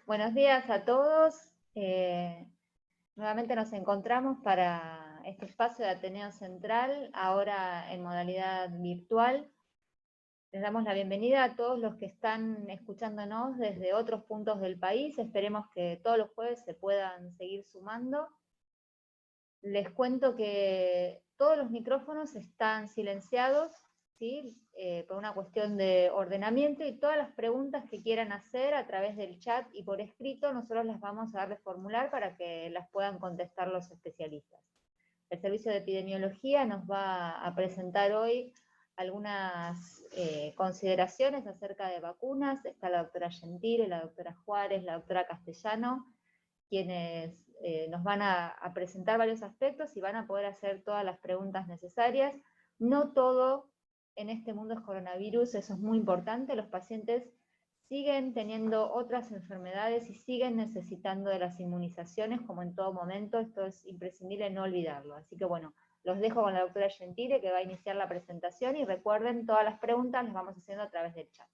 Buenos días a todos. Nuevamente nos encontramos para este espacio de Ateneo Central, ahora en modalidad virtual. Les damos la bienvenida a todos los que están escuchándonos desde otros puntos del país. Esperemos que todos los jueves se puedan seguir sumando. Les cuento que todos los micrófonos están silenciados, ¿sí? Por una cuestión de ordenamiento, y todas las preguntas que quieran hacer a través del chat y por escrito, nosotros las vamos a dar de formular para que las puedan contestar los especialistas. El Servicio de Epidemiología nos va a presentar hoy algunas consideraciones acerca de vacunas. Está la doctora Gentile, la doctora Juárez, la doctora Castellano, quienes nos van a presentar varios aspectos y van a poder hacer todas las preguntas necesarias. No todo en este mundo es coronavirus, eso es muy importante. Los pacientes siguen teniendo otras enfermedades y siguen necesitando de las inmunizaciones, como en todo momento. Esto es imprescindible no olvidarlo. Así que bueno, los dejo con la doctora Gentile, que va a iniciar la presentación, y recuerden, todas las preguntas las vamos haciendo a través del chat.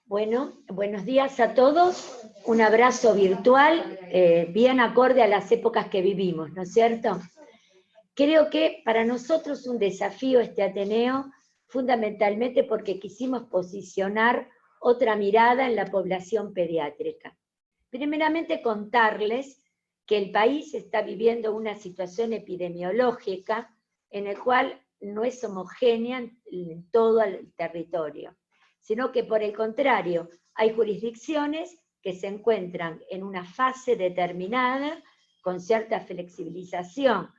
Bueno, buenos días a todos. Un abrazo virtual, bien acorde a las épocas que vivimos, ¿no es cierto? Creo que para nosotros un desafío este Ateneo, fundamentalmente porque quisimos posicionar otra mirada en la población pediátrica. Primeramente contarles que el país está viviendo una situación epidemiológica en la cual no es homogénea en todo el territorio, sino que por el contrario, hay jurisdicciones que se encuentran en una fase determinada, con cierta flexibilización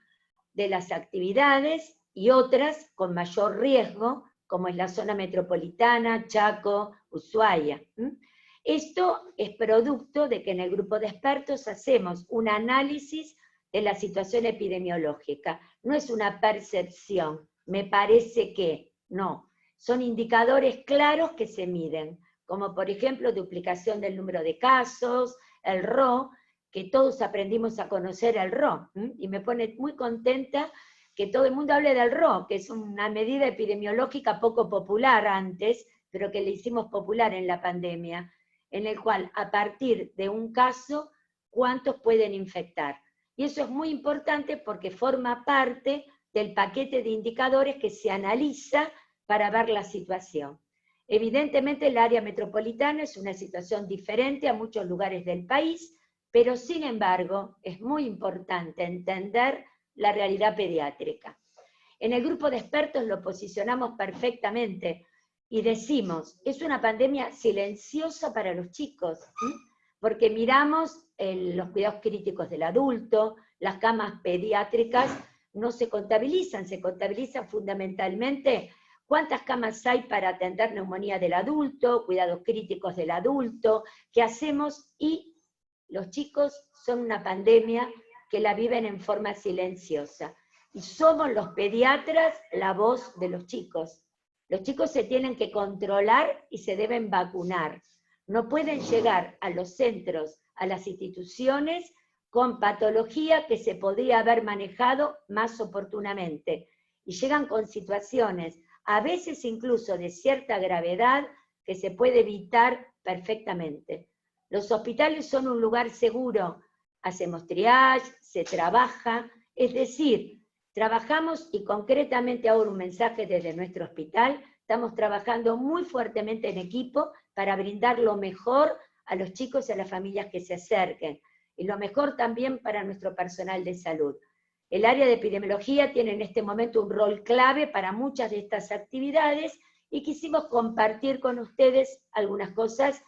de las actividades, y otras con mayor riesgo, como es la zona metropolitana, Chaco, Ushuaia. Esto es producto de que en el grupo de expertos hacemos un análisis de la situación epidemiológica. No es una percepción, me parece que, no. Son indicadores claros que se miden, como por ejemplo duplicación del número de casos, el RO, que todos aprendimos a conocer el RO, y me pone muy contenta que todo el mundo hable del RO, que es una medida epidemiológica poco popular antes, pero que le hicimos popular en la pandemia, en el cual a partir de un caso, ¿cuántos pueden infectar? Y eso es muy importante porque forma parte del paquete de indicadores que se analiza para ver la situación. Evidentemente el área metropolitana es una situación diferente a muchos lugares del país, pero sin embargo es muy importante entender la realidad pediátrica. En el grupo de expertos lo posicionamos perfectamente y decimos, es una pandemia silenciosa para los chicos, porque miramos los cuidados críticos del adulto, las camas pediátricas no se contabilizan fundamentalmente cuántas camas hay para atender neumonía del adulto, cuidados críticos del adulto, qué hacemos, y los chicos son una pandemia que la viven en forma silenciosa. Y somos los pediatras la voz de los chicos. Los chicos se tienen que controlar y se deben vacunar. No pueden llegar a los centros, a las instituciones, con patología que se podría haber manejado más oportunamente. Y llegan con situaciones, a veces incluso de cierta gravedad, que se puede evitar perfectamente. Los hospitales son un lugar seguro, hacemos triage, se trabaja, es decir, trabajamos, y concretamente ahora un mensaje desde nuestro hospital, estamos trabajando muy fuertemente en equipo para brindar lo mejor a los chicos y a las familias que se acerquen, y lo mejor también para nuestro personal de salud. El área de epidemiología tiene en este momento un rol clave para muchas de estas actividades, y quisimos compartir con ustedes algunas cosas,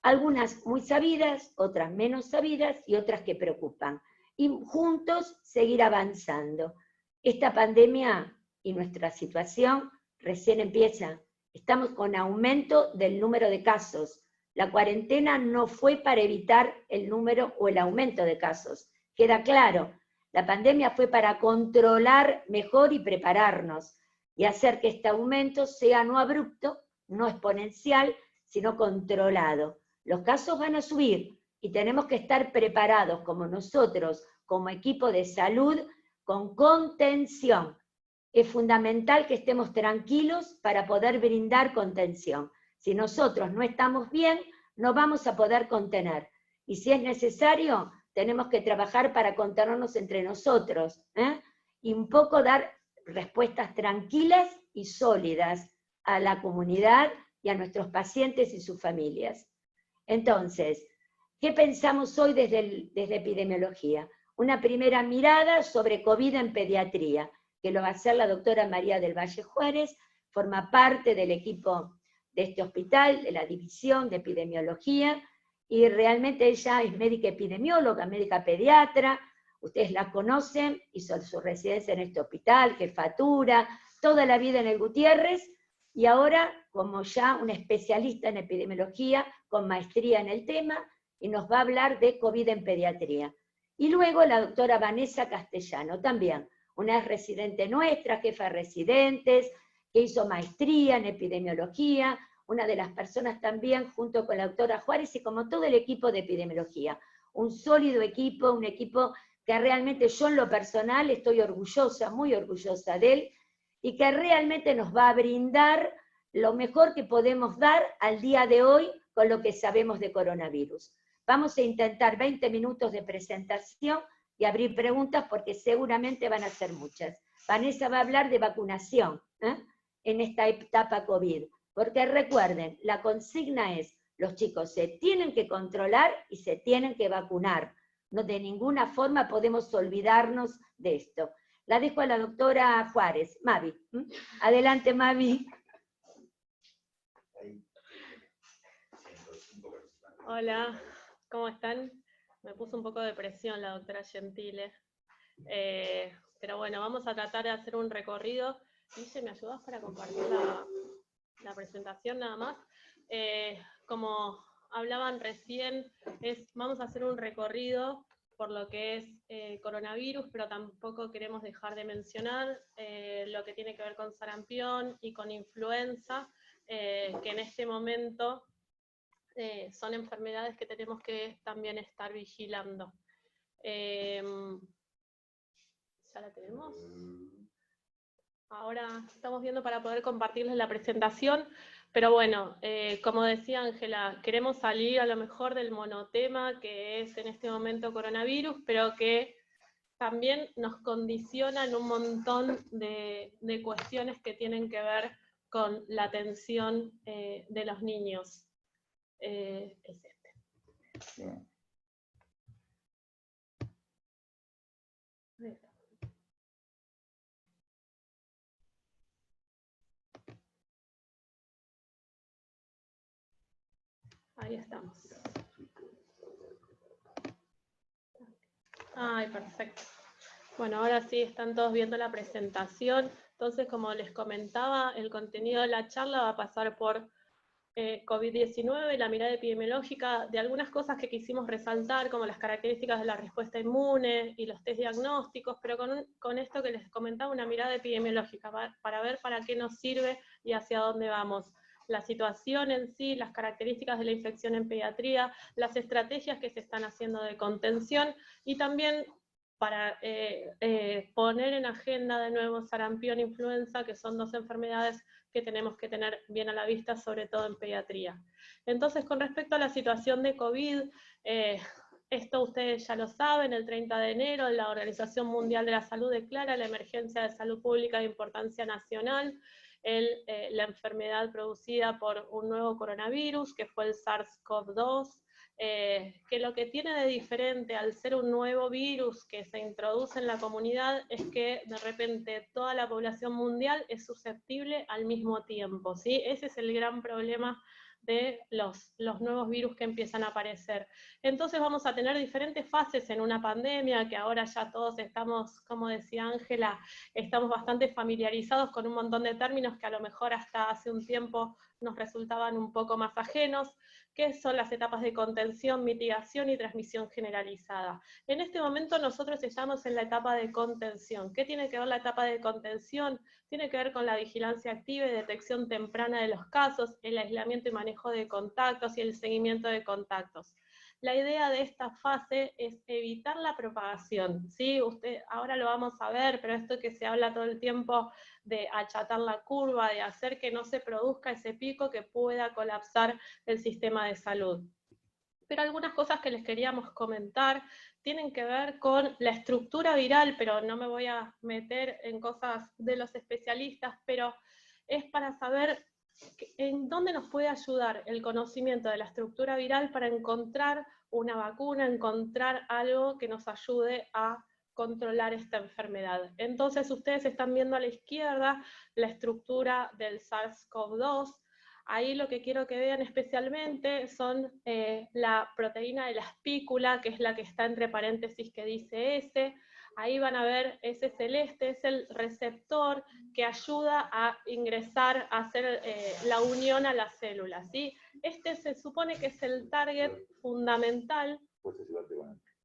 algunas muy sabidas, otras menos sabidas y otras que preocupan. Y juntos seguir avanzando. Esta pandemia y nuestra situación recién empieza. Estamos con aumento del número de casos. La cuarentena no fue para evitar el número o el aumento de casos. Queda claro, la pandemia fue para controlar mejor y prepararnos, y hacer que este aumento sea no abrupto, no exponencial, sino controlado. Los casos van a subir y tenemos que estar preparados como nosotros, como equipo de salud, con contención. es fundamental que estemos tranquilos para poder brindar contención. Si nosotros no estamos bien, no vamos a poder contener. Y si es necesario, tenemos que trabajar para contenernos entre nosotros, y un poco dar respuestas tranquilas y sólidas a la comunidad y a nuestros pacientes y sus familias. Entonces, ¿qué pensamos hoy desde epidemiología? Una primera mirada sobre COVID en pediatría, que lo va a hacer la doctora María del Valle Juárez, forma parte del equipo de este hospital, de la división de epidemiología, y realmente ella es médica epidemióloga, médica pediatra, ustedes la conocen, hizo su residencia en este hospital, jefatura, toda la vida en el Gutiérrez, y ahora como ya una especialista en epidemiología, con maestría en el tema, y nos va a hablar de COVID en pediatría. Y luego la doctora Vanessa Castellano, también, una residente nuestra, jefa de residentes, que hizo maestría en epidemiología, una de las personas también, junto con la doctora Juárez, y como todo el equipo de epidemiología. Un sólido equipo, un equipo que realmente yo en lo personal estoy orgullosa, muy orgullosa de él, y que realmente nos va a brindar lo mejor que podemos dar al día de hoy con lo que sabemos de coronavirus. Vamos a intentar 20 minutos de presentación y abrir preguntas porque seguramente van a ser muchas. Vanessa va a hablar de vacunación en esta etapa COVID, porque recuerden, la consigna es, los chicos se tienen que controlar y se tienen que vacunar. No, de ninguna forma podemos olvidarnos de esto. La dejo a la doctora Juárez. Mavi. Adelante, Mavi. Hola, ¿cómo están? Me puso un poco de presión la doctora Gentile. Pero bueno, vamos a tratar de hacer un recorrido. Guille, ¿me ayudas para compartir la presentación nada más? Como hablaban recién, vamos a hacer un recorrido por lo que es coronavirus, pero tampoco queremos dejar de mencionar lo que tiene que ver con sarampión y con influenza, que en este momento son enfermedades que tenemos que también estar vigilando. ¿Ya la tenemos? Ahora estamos viendo para poder compartirles la presentación, pero bueno, como decía Ángela, queremos salir a lo mejor del monotema que es en este momento coronavirus, pero que también nos condiciona en un montón de cuestiones que tienen que ver con la atención de los niños. Es este. Bien. Ahí estamos. Ay, perfecto. Bueno, ahora sí están todos viendo la presentación. Entonces, como les comentaba, el contenido de la charla va a pasar por COVID-19, la mirada epidemiológica de algunas cosas que quisimos resaltar, como las características de la respuesta inmune y los test diagnósticos, pero con esto que les comentaba, una mirada epidemiológica para ver para qué nos sirve y hacia dónde vamos. La situación en sí, las características de la infección en pediatría, las estrategias que se están haciendo de contención y también para poner en agenda de nuevo sarampión e influenza, que son dos enfermedades que tenemos que tener bien a la vista, sobre todo en pediatría. Entonces, con respecto a la situación de COVID, esto ustedes ya lo saben, el 30 de enero la Organización Mundial de la Salud declara la emergencia de salud pública de importancia nacional, la enfermedad producida por un nuevo coronavirus, que fue el SARS-CoV-2, que lo que tiene de diferente al ser un nuevo virus que se introduce en la comunidad es que de repente toda la población mundial es susceptible al mismo tiempo, ¿sí? Ese es el gran problema de los nuevos virus que empiezan a aparecer. Entonces vamos a tener diferentes fases en una pandemia, que ahora ya todos estamos, como decía Ángela, estamos bastante familiarizados con un montón de términos que a lo mejor hasta hace un tiempo nos resultaban un poco más ajenos, que son las etapas de contención, mitigación y transmisión generalizada. En este momento nosotros estamos en la etapa de contención. ¿Qué tiene que ver la etapa de contención? Tiene que ver con la vigilancia activa y detección temprana de los casos, el aislamiento y manejo de contactos y el seguimiento de contactos. la idea de esta fase es evitar la propagación, ¿sí? Ahora lo vamos a ver, pero esto que se habla todo el tiempo de achatar la curva, de hacer que no se produzca ese pico que pueda colapsar el sistema de salud. Pero algunas cosas que les queríamos comentar tienen que ver con la estructura viral, pero no me voy a meter en cosas de los especialistas, pero es para saber en dónde nos puede ayudar el conocimiento de la estructura viral para encontrar una vacuna, encontrar algo que nos ayude a controlar esta enfermedad. Entonces ustedes están viendo a la izquierda la estructura del SARS-CoV-2. Ahí lo que quiero que vean especialmente son la proteína de la espícula, que es la que está entre paréntesis que dice S. Ahí van a ver ese celeste, es el receptor que ayuda a ingresar, a hacer la unión a las células, ¿sí? Este se supone que es el target fundamental.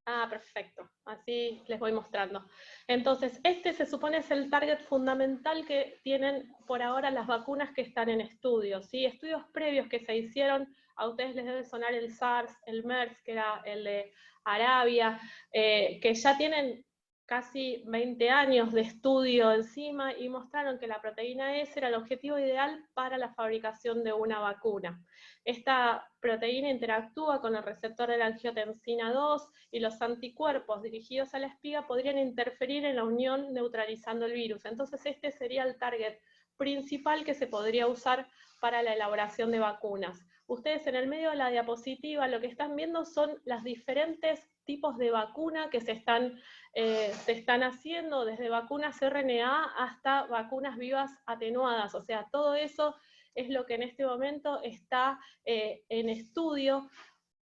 Ah, perfecto, así les voy mostrando. Entonces, este se supone es el target fundamental que tienen por ahora las vacunas que están en estudios, ¿sí? Estudios previos que se hicieron, a ustedes les debe sonar el SARS, el MERS, que era el de Arabia, que ya tienen casi 20 años de estudio encima y mostraron que la proteína S era el objetivo ideal para la fabricación de una vacuna. Esta proteína interactúa con el receptor de la angiotensina 2 y los anticuerpos dirigidos a la espiga podrían interferir en la unión neutralizando el virus. Entonces este sería el target principal que se podría usar para la elaboración de vacunas. Ustedes en el medio de la diapositiva lo que están viendo son los diferentes tipos de vacuna que se están haciendo, desde vacunas RNA hasta vacunas vivas atenuadas, o sea, todo eso es lo que en este momento está en estudio.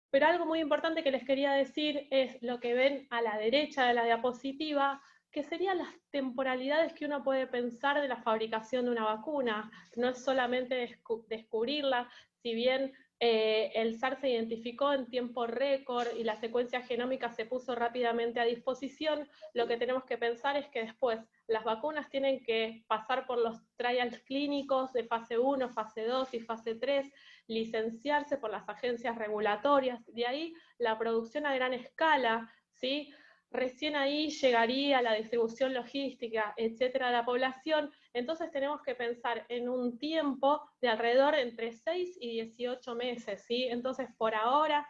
Pero algo muy importante que les quería decir es lo que ven a la derecha de la diapositiva, que serían las temporalidades que uno puede pensar de la fabricación de una vacuna. No es solamente descubrirla, si bien el SARS se identificó en tiempo récord y la secuencia genómica se puso rápidamente a disposición, lo que tenemos que pensar es que después las vacunas tienen que pasar por los trials clínicos de fase 1, fase 2 y fase 3, licenciarse por las agencias regulatorias, de ahí la producción a gran escala, ¿sí? Recién ahí llegaría la distribución logística, etcétera, de la población. Entonces tenemos que pensar en un tiempo de alrededor entre 6 y 18 meses, ¿sí? Entonces por ahora,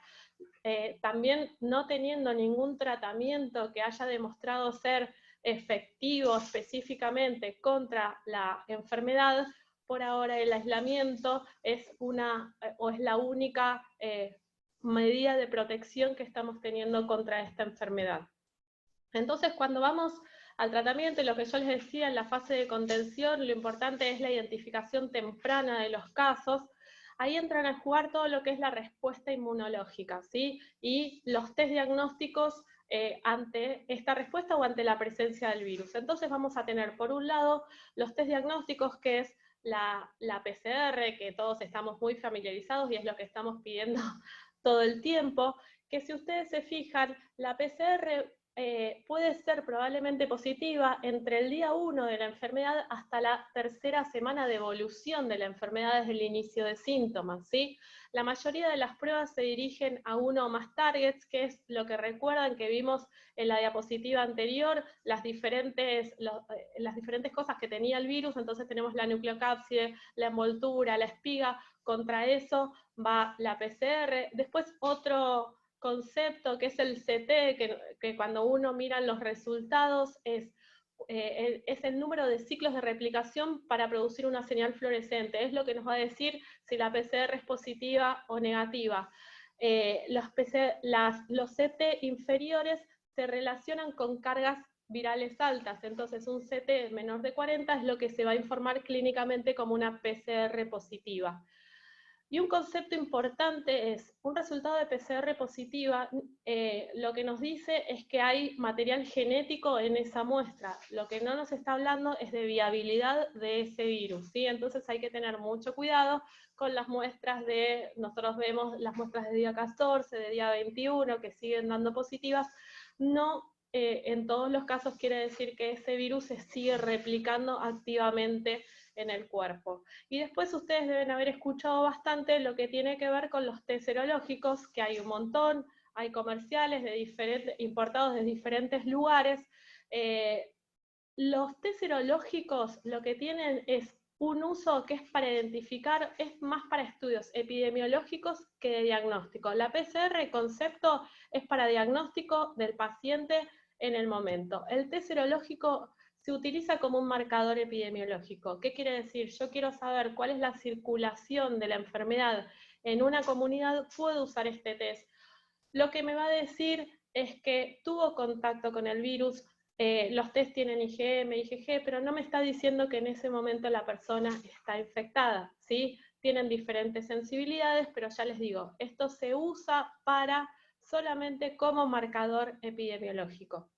también no teniendo ningún tratamiento que haya demostrado ser efectivo específicamente contra la enfermedad, por ahora el aislamiento es la única medida de protección que estamos teniendo contra esta enfermedad. Entonces, cuando vamos al tratamiento, lo que yo les decía en la fase de contención, lo importante es la identificación temprana de los casos. Ahí entran a jugar todo lo que es la respuesta inmunológica, ¿sí? Y los test diagnósticos ante esta respuesta o ante la presencia del virus. Entonces vamos a tener, por un lado, los test diagnósticos, que es la PCR, que todos estamos muy familiarizados y es lo que estamos pidiendo todo el tiempo, que si ustedes se fijan, la PCR puede ser probablemente positiva entre el día 1 de la enfermedad hasta la tercera semana de evolución de la enfermedad desde el inicio de síntomas, ¿sí? La mayoría de las pruebas se dirigen a uno o más targets, que es lo que recuerdan que vimos en la diapositiva anterior, las diferentes cosas que tenía el virus. Entonces tenemos la nucleocápside, la envoltura, la espiga, contra eso va la PCR. Después otro concepto que es el CT, que cuando uno mira los resultados es el número de ciclos de replicación para producir una señal fluorescente. Es lo que nos va a decir si la PCR es positiva o negativa. Los CT inferiores se relacionan con cargas virales altas, entonces un CT menor de 40 es lo que se va a informar clínicamente como una PCR positiva. Y un concepto importante es, un resultado de PCR positiva, lo que nos dice es que hay material genético en esa muestra. Lo que no nos está hablando es de viabilidad de ese virus, ¿sí? Entonces hay que tener mucho cuidado con las muestras nosotros vemos las muestras de día 14, de día 21, que siguen dando positivas. No en todos los casos quiere decir que ese virus se sigue replicando activamente en el cuerpo. Y después ustedes deben haber escuchado bastante lo que tiene que ver con los test serológicos, que hay un montón. hay comerciales importados de diferentes lugares. Los test serológicos lo que tienen es un uso que es para identificar, es más para estudios epidemiológicos que de diagnóstico. La PCR, el concepto, es para diagnóstico del paciente en el momento. El test serológico se utiliza como un marcador epidemiológico. ¿Qué quiere decir? Yo quiero saber cuál es la circulación de la enfermedad en una comunidad, puedo usar este test. Lo que me va a decir es que tuvo contacto con el virus, los test tienen IgM, IgG, pero no me está diciendo que en ese momento la persona está infectada, ¿sí? Tienen diferentes sensibilidades, pero ya les digo, esto se usa para solamente como marcador epidemiológico.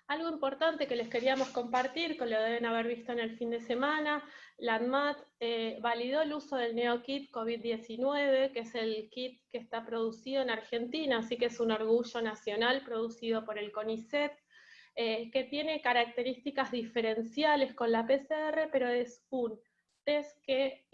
Algo importante que les queríamos compartir, que lo deben haber visto en el fin de semana, la ANMAT validó el uso del NeoKit COVID-19, que es el kit que está producido en Argentina, así que es un orgullo nacional producido por el CONICET, que tiene características diferenciales con la PCR, pero es un test que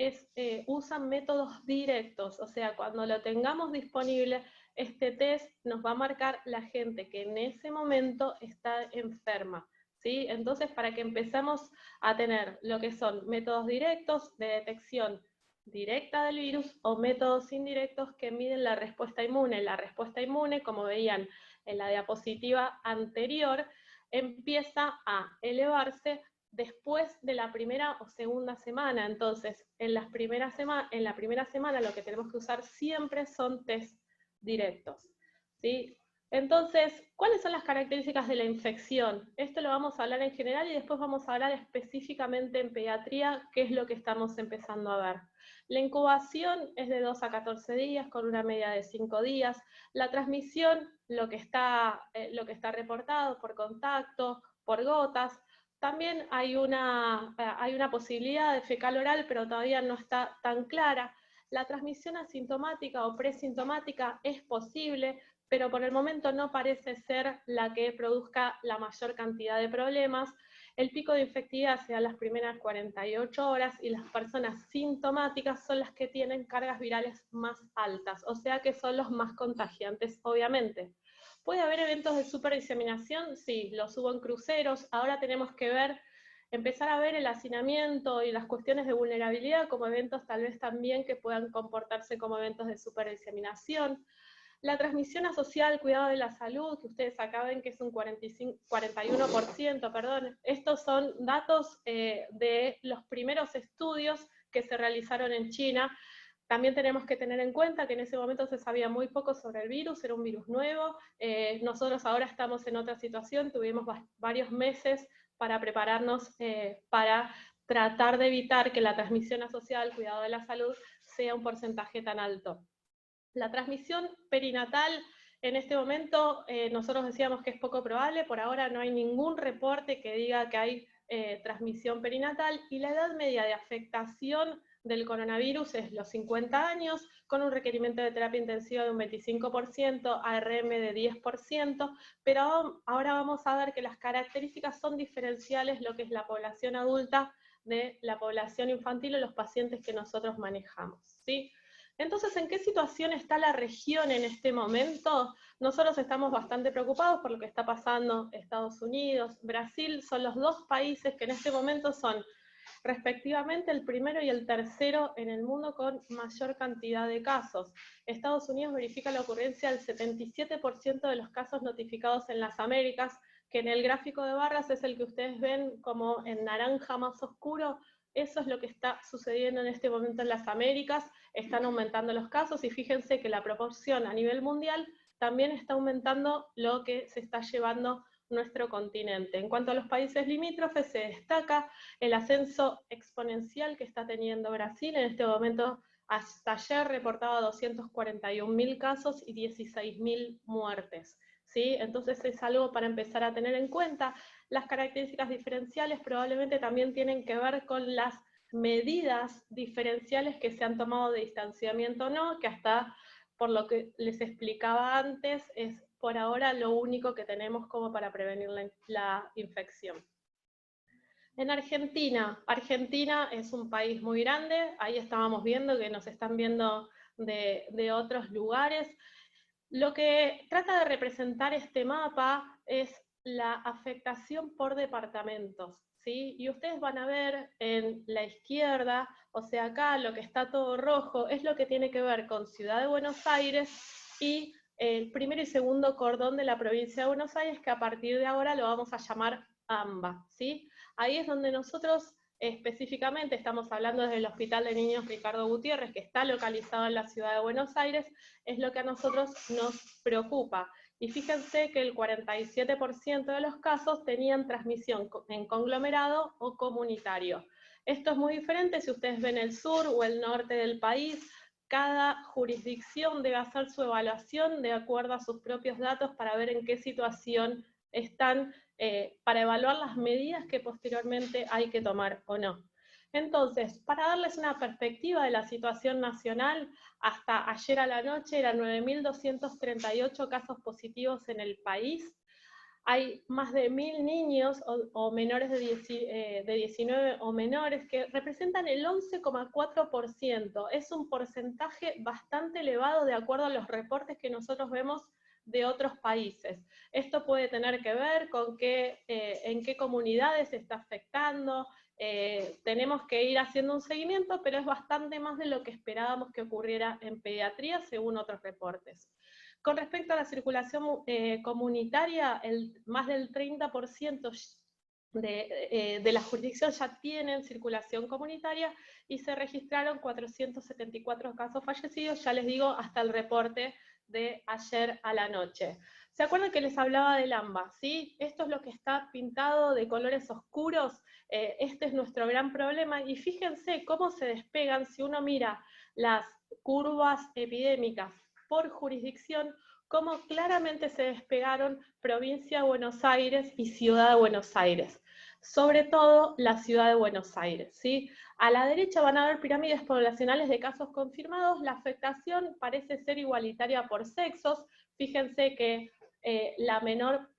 usan métodos directos, o sea, cuando lo tengamos disponible, este test nos va a marcar la gente que en ese momento está enferma, ¿sí? Entonces, para que empezamos a tener lo que son métodos directos de detección directa del virus o métodos indirectos que miden la respuesta inmune. La respuesta inmune, como veían en la diapositiva anterior, empieza a elevarse después de la primera o segunda semana. Entonces, en la primera semana lo que tenemos que usar siempre son test directos, ¿sí? Entonces, ¿cuáles son las características de la infección? Esto lo vamos a hablar en general y después vamos a hablar específicamente en pediatría, qué es lo que estamos empezando a ver. La incubación es de 2 a 14 días, con una media de 5 días. La transmisión, lo que está reportado por contacto, por gotas. También hay una posibilidad de fecal oral, pero todavía no está tan clara. La transmisión asintomática o presintomática es posible, pero por el momento no parece ser la que produzca la mayor cantidad de problemas. El pico de infectividad se da en las primeras 48 horas y las personas sintomáticas son las que tienen cargas virales más altas, o sea que son los más contagiantes, obviamente. ¿Puede haber eventos de superdiseminación? Sí, los hubo en cruceros. Ahora tenemos que empezar a ver el hacinamiento y las cuestiones de vulnerabilidad como eventos tal vez también que puedan comportarse como eventos de superdiseminación. La transmisión asociada al cuidado de la salud, que ustedes acá ven que es un 41%, perdón. Estos son datos de los primeros estudios que se realizaron en China. También tenemos que tener en cuenta que en ese momento se sabía muy poco sobre el virus, era un virus nuevo. Nosotros ahora estamos en otra situación, tuvimos varios meses para prepararnos para tratar de evitar que la transmisión asociada al cuidado de la salud sea un porcentaje tan alto. La transmisión perinatal, en este momento, nosotros decíamos que es poco probable, por ahora no hay ningún reporte que diga que hay transmisión perinatal, y la edad media de afectación del coronavirus es los 50 años, con un requerimiento de terapia intensiva de un 25%, ARM de 10%, pero ahora vamos a ver que las características son diferenciales, lo que es la población adulta de la población infantil o los pacientes que nosotros manejamos, ¿sí? Entonces, ¿en qué situación está la región en este momento? Nosotros estamos bastante preocupados por lo que está pasando en Estados Unidos, Brasil, son los dos países que en este momento son respectivamente el primero y el tercero en el mundo con mayor cantidad de casos. Estados Unidos verifica la ocurrencia del 77% de los casos notificados en las Américas, que en el gráfico de barras es el que ustedes ven como en naranja más oscuro. Eso es lo que está sucediendo en este momento en las Américas. Están aumentando los casos y fíjense que la proporción a nivel mundial también está aumentando lo que se está llevando nuestro continente. En cuanto a los países limítrofes, se destaca el ascenso exponencial que está teniendo Brasil. En este momento, hasta ayer reportaba 241.000 casos y 16.000 muertes, ¿sí? Entonces es algo para empezar a tener en cuenta. Las características diferenciales probablemente también tienen que ver con las medidas diferenciales que se han tomado de distanciamiento o no, que hasta por lo que les explicaba antes, es por ahora lo único que tenemos como para prevenir la infección. En Argentina, Argentina es un país muy grande, ahí estábamos viendo que nos están viendo de otros lugares. Lo que trata de representar este mapa es la afectación por departamentos, ¿sí? Y ustedes van a ver en la izquierda, o sea, acá lo que está todo rojo es lo que tiene que ver con Ciudad de Buenos Aires y el primero y segundo cordón de la provincia de Buenos Aires, que a partir de ahora lo vamos a llamar AMBA, ¿sí? Ahí es donde nosotros específicamente estamos hablando desde el Hospital de Niños Ricardo Gutiérrez, que está localizado en la ciudad de Buenos Aires, es lo que a nosotros nos preocupa. Y fíjense que el 47% de los casos tenían transmisión en conglomerado o comunitario. Esto es muy diferente si ustedes ven el sur o el norte del país. Cada jurisdicción debe hacer su evaluación de acuerdo a sus propios datos para ver en qué situación están, para evaluar las medidas que posteriormente hay que tomar o no. Entonces, para darles una perspectiva de la situación nacional, hasta ayer a la noche eran 9.238 casos positivos en el país. Hay más de 1.000 niños o menores de 19 o menores que representan el 11,4%. Es un porcentaje bastante elevado de acuerdo a los reportes que nosotros vemos de otros países. Esto puede tener que ver con en qué comunidades se está afectando. Tenemos que ir haciendo un seguimiento, pero es bastante más de lo que esperábamos que ocurriera en pediatría, según otros reportes. Con respecto a la circulación comunitaria, más del 30% de la jurisdicción ya tienen circulación comunitaria y se registraron 474 casos fallecidos, ya les digo, hasta el reporte de ayer a la noche. ¿Se acuerdan que les hablaba del AMBA? ¿Sí? Esto es lo que está pintado de colores oscuros. Este es nuestro gran problema y fíjense cómo se despegan si uno mira las curvas epidémicas por jurisdicción, cómo claramente se despegaron provincia de Buenos Aires y ciudad de Buenos Aires, sobre todo la ciudad de Buenos Aires, ¿sí? A la derecha van a ver pirámides poblacionales de casos confirmados, la afectación parece ser igualitaria por sexos, fíjense que la menor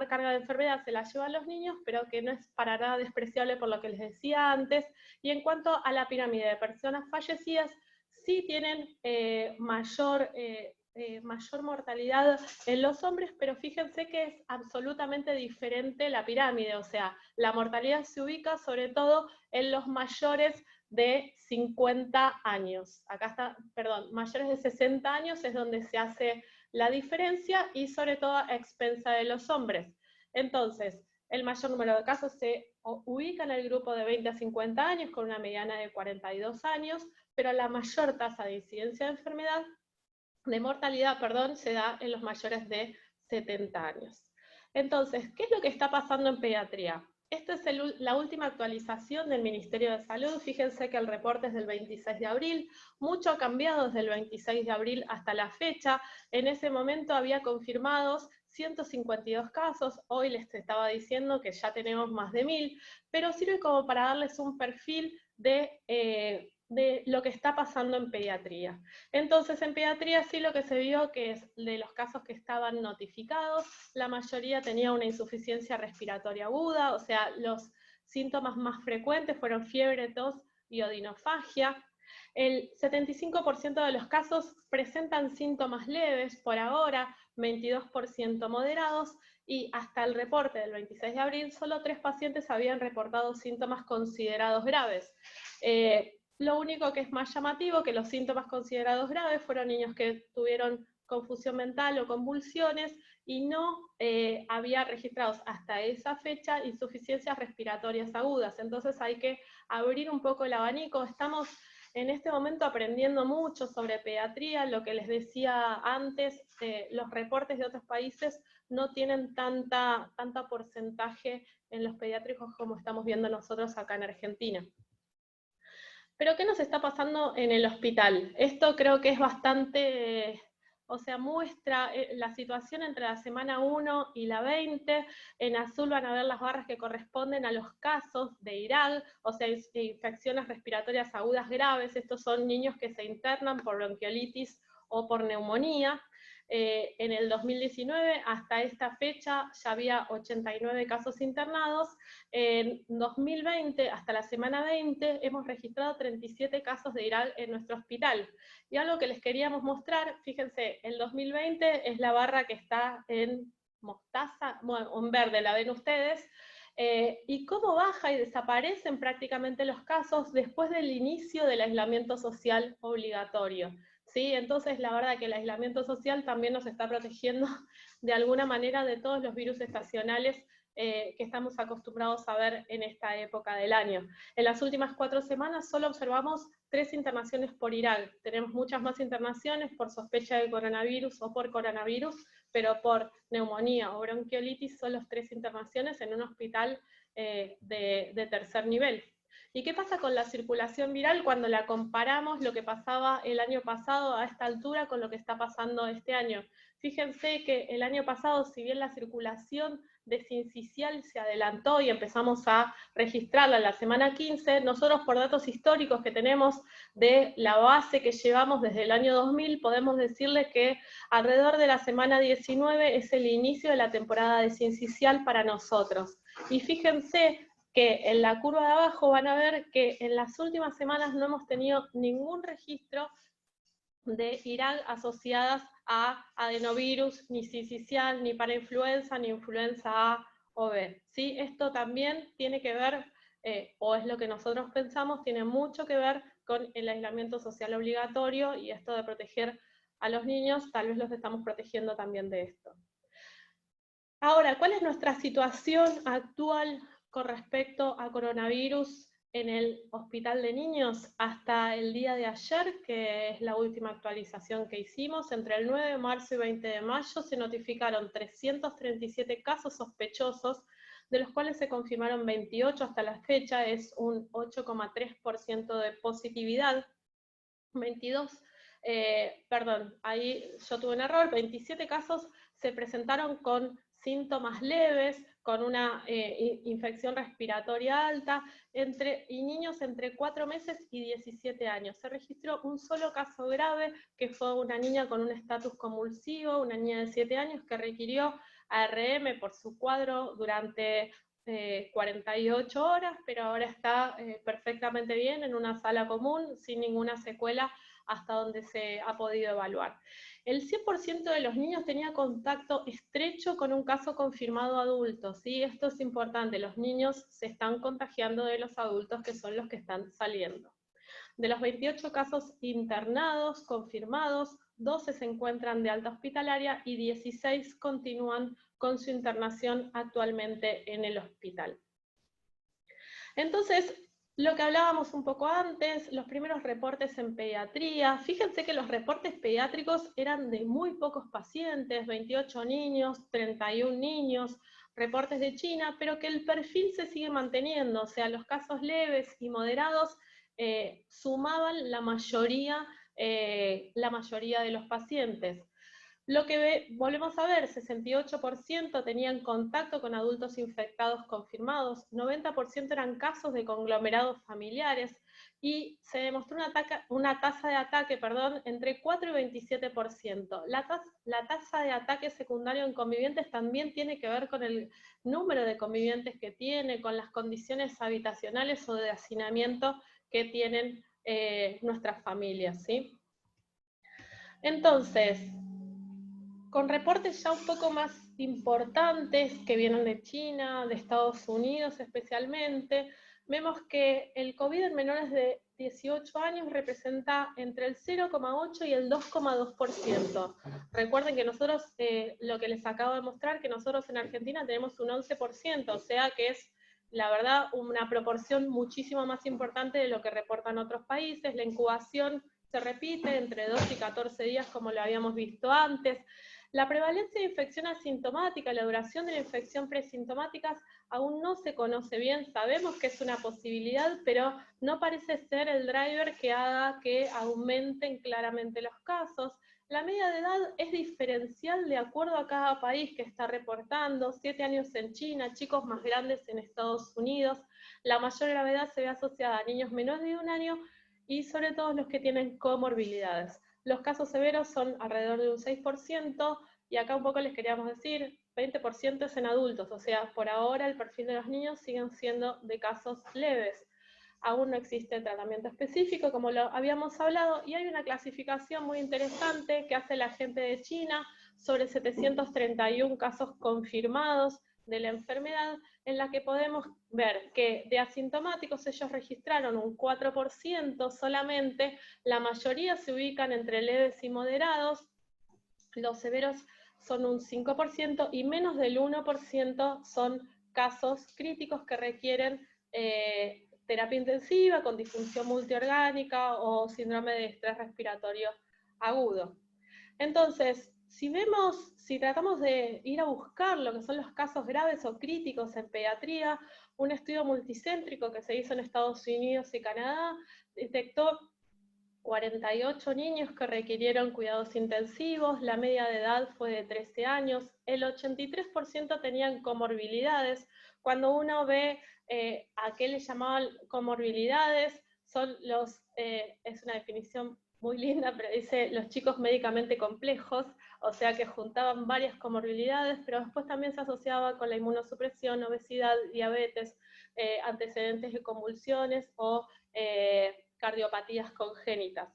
carga de enfermedad se la llevan los niños, pero que no es para nada despreciable por lo que les decía antes, y en cuanto a la pirámide de personas fallecidas, sí tienen mayor mortalidad en los hombres, pero fíjense que es absolutamente diferente la pirámide, o sea, la mortalidad se ubica sobre todo en los mayores de 50 años. Acá está, perdón, mayores de 60 años es donde se hace la diferencia y sobre todo a expensa de los hombres. Entonces, el mayor número de casos se ubica en el grupo de 20 a 50 años con una mediana de 42 años, pero la mayor tasa de incidencia de enfermedad, de mortalidad, perdón, se da en los mayores de 70 años. Entonces, ¿qué es lo que está pasando en pediatría? Esta es la última actualización del Ministerio de Salud. Fíjense que el reporte es del 26 de abril. Mucho ha cambiado desde el 26 de abril hasta la fecha. En ese momento había confirmados 152 casos. Hoy les estaba diciendo que ya tenemos más de 1.000, pero sirve como para darles un perfil de lo que está pasando en pediatría. Entonces, en pediatría sí lo que se vio que es de los casos que estaban notificados, la mayoría tenía una insuficiencia respiratoria aguda, o sea, los síntomas más frecuentes fueron fiebre, tos y odinofagia. El 75% de los casos presentan síntomas leves por ahora, 22% moderados, y hasta el reporte del 26 de abril, solo 3 pacientes habían reportado síntomas considerados graves. Lo único que es más llamativo que los síntomas considerados graves fueron niños que tuvieron confusión mental o convulsiones y no había registrados hasta esa fecha insuficiencias respiratorias agudas. Entonces hay que abrir un poco el abanico. Estamos en este momento aprendiendo mucho sobre pediatría. Lo que les decía antes, los reportes de otros países no tienen tanta porcentaje en los pediátricos como estamos viendo nosotros acá en Argentina. Pero ¿qué nos está pasando en el hospital? Esto creo que es bastante, muestra la situación entre la semana 1 y la 20. En azul van a ver las barras que corresponden a los casos de IRAG, o sea, infecciones respiratorias agudas graves. Estos son niños que se internan por bronquiolitis o por neumonía. En el 2019, hasta esta fecha, ya había 89 casos internados. En 2020, hasta la semana 20, hemos registrado 37 casos de IRAL en nuestro hospital. Y algo que les queríamos mostrar, fíjense, el 2020 es la barra que está en mostaza, bueno, en verde, la ven ustedes, y cómo baja y desaparecen prácticamente los casos después del inicio del aislamiento social obligatorio. ¿Sí? Entonces, la verdad que el aislamiento social también nos está protegiendo de alguna manera de todos los virus estacionales que estamos acostumbrados a ver en esta época del año. En las últimas 4 semanas solo observamos 3 internaciones por IRAL. Tenemos muchas más internaciones por sospecha de coronavirus o por coronavirus, pero por neumonía o bronquiolitis son las 3 internaciones en un hospital de tercer nivel. ¿Y qué pasa con la circulación viral cuando la comparamos lo que pasaba el año pasado a esta altura con lo que está pasando este año? Fíjense que el año pasado, si bien la circulación de sincicial se adelantó y empezamos a registrarla en la semana 15, nosotros por datos históricos que tenemos de la base que llevamos desde el año 2000, podemos decirles que alrededor de la semana 19 es el inicio de la temporada de sincicial para nosotros. Y fíjense que en la curva de abajo van a ver que en las últimas semanas no hemos tenido ningún registro de IRAL asociadas a adenovirus, ni sincicial, ni parainfluenza, ni influenza A o B. ¿Sí? Esto también tiene que ver, o es lo que nosotros pensamos, tiene mucho que ver con el aislamiento social obligatorio y esto de proteger a los niños, tal vez los estamos protegiendo también de esto. Ahora, ¿cuál es nuestra situación actual con respecto a coronavirus en el hospital de niños? Hasta el día de ayer, que es la última actualización que hicimos, entre el 9 de marzo y 20 de mayo se notificaron 337 casos sospechosos, de los cuales se confirmaron 28 hasta la fecha, es un 8,3% de positividad. 22, perdón, ahí yo tuve un error, 27 casos se presentaron con síntomas leves, con una infección respiratoria alta, y niños entre 4 meses y 17 años. Se registró un solo caso grave, que fue una niña con un estatus convulsivo, una niña de 7 años que requirió ARM por su cuadro durante 48 horas, pero ahora está perfectamente bien en una sala común, sin ninguna secuela, hasta donde se ha podido evaluar. El 100% de los niños tenía contacto estrecho con un caso confirmado adulto, ¿sí? Esto es importante, los niños se están contagiando de los adultos que son los que están saliendo. De los 28 casos internados confirmados, 12 se encuentran de alta hospitalaria y 16 continúan con su internación actualmente en el hospital. Entonces, lo que hablábamos un poco antes, los primeros reportes en pediatría, fíjense que los reportes pediátricos eran de muy pocos pacientes, 28 niños, 31 niños, reportes de China, pero que el perfil se sigue manteniendo, o sea, los casos leves y moderados sumaban la mayoría de los pacientes. Lo que volvemos a ver, 68% tenían contacto con adultos infectados confirmados, 90% eran casos de conglomerados familiares y se demostró una tasa de ataque entre 4 y 27%. La tasa de ataque secundario en convivientes también tiene que ver con el número de convivientes que tiene, con las condiciones habitacionales o de hacinamiento que tienen nuestras familias, ¿sí? Entonces, con reportes ya un poco más importantes que vienen de China, de Estados Unidos especialmente, vemos que el COVID en menores de 18 años representa entre el 0,8 y el 2,2%. Recuerden que nosotros, lo que les acabo de mostrar, que nosotros en Argentina tenemos un 11%, o sea que es, la verdad, una proporción muchísimo más importante de lo que reportan otros países. La incubación se repite entre 2 y 14 días, como lo habíamos visto antes. La prevalencia de infección asintomática, la duración de la infección presintomática aún no se conoce bien, sabemos que es una posibilidad, pero no parece ser el driver que haga que aumenten claramente los casos. La media de edad es diferencial de acuerdo a cada país que está reportando, 7 años en China, chicos más grandes en Estados Unidos. La mayor gravedad se ve asociada a niños menores de 1 año y sobre todo los que tienen comorbilidades. Los casos severos son alrededor de un 6%, y acá un poco les queríamos decir, 20% es en adultos, o sea, por ahora el perfil de los niños siguen siendo de casos leves. Aún no existe tratamiento específico, como lo habíamos hablado, y hay una clasificación muy interesante que hace la gente de China sobre 731 casos confirmados de la enfermedad, en la que podemos ver que de asintomáticos ellos registraron un 4% solamente, la mayoría se ubican entre leves y moderados, los severos son un 5% y menos del 1% son casos críticos que requieren terapia intensiva con disfunción multiorgánica o síndrome de estrés respiratorio agudo. Entonces, si tratamos de ir a buscar lo que son los casos graves o críticos en pediatría, un estudio multicéntrico que se hizo en Estados Unidos y Canadá detectó 48 niños que requirieron cuidados intensivos, la media de edad fue de 13 años, el 83% tenían comorbilidades. Cuando uno ve a qué le llamaban comorbilidades, son es una definición muy linda, pero dice los chicos médicamente complejos, o sea que juntaban varias comorbilidades, pero después también se asociaba con la inmunosupresión, obesidad, diabetes, antecedentes de convulsiones o cardiopatías congénitas.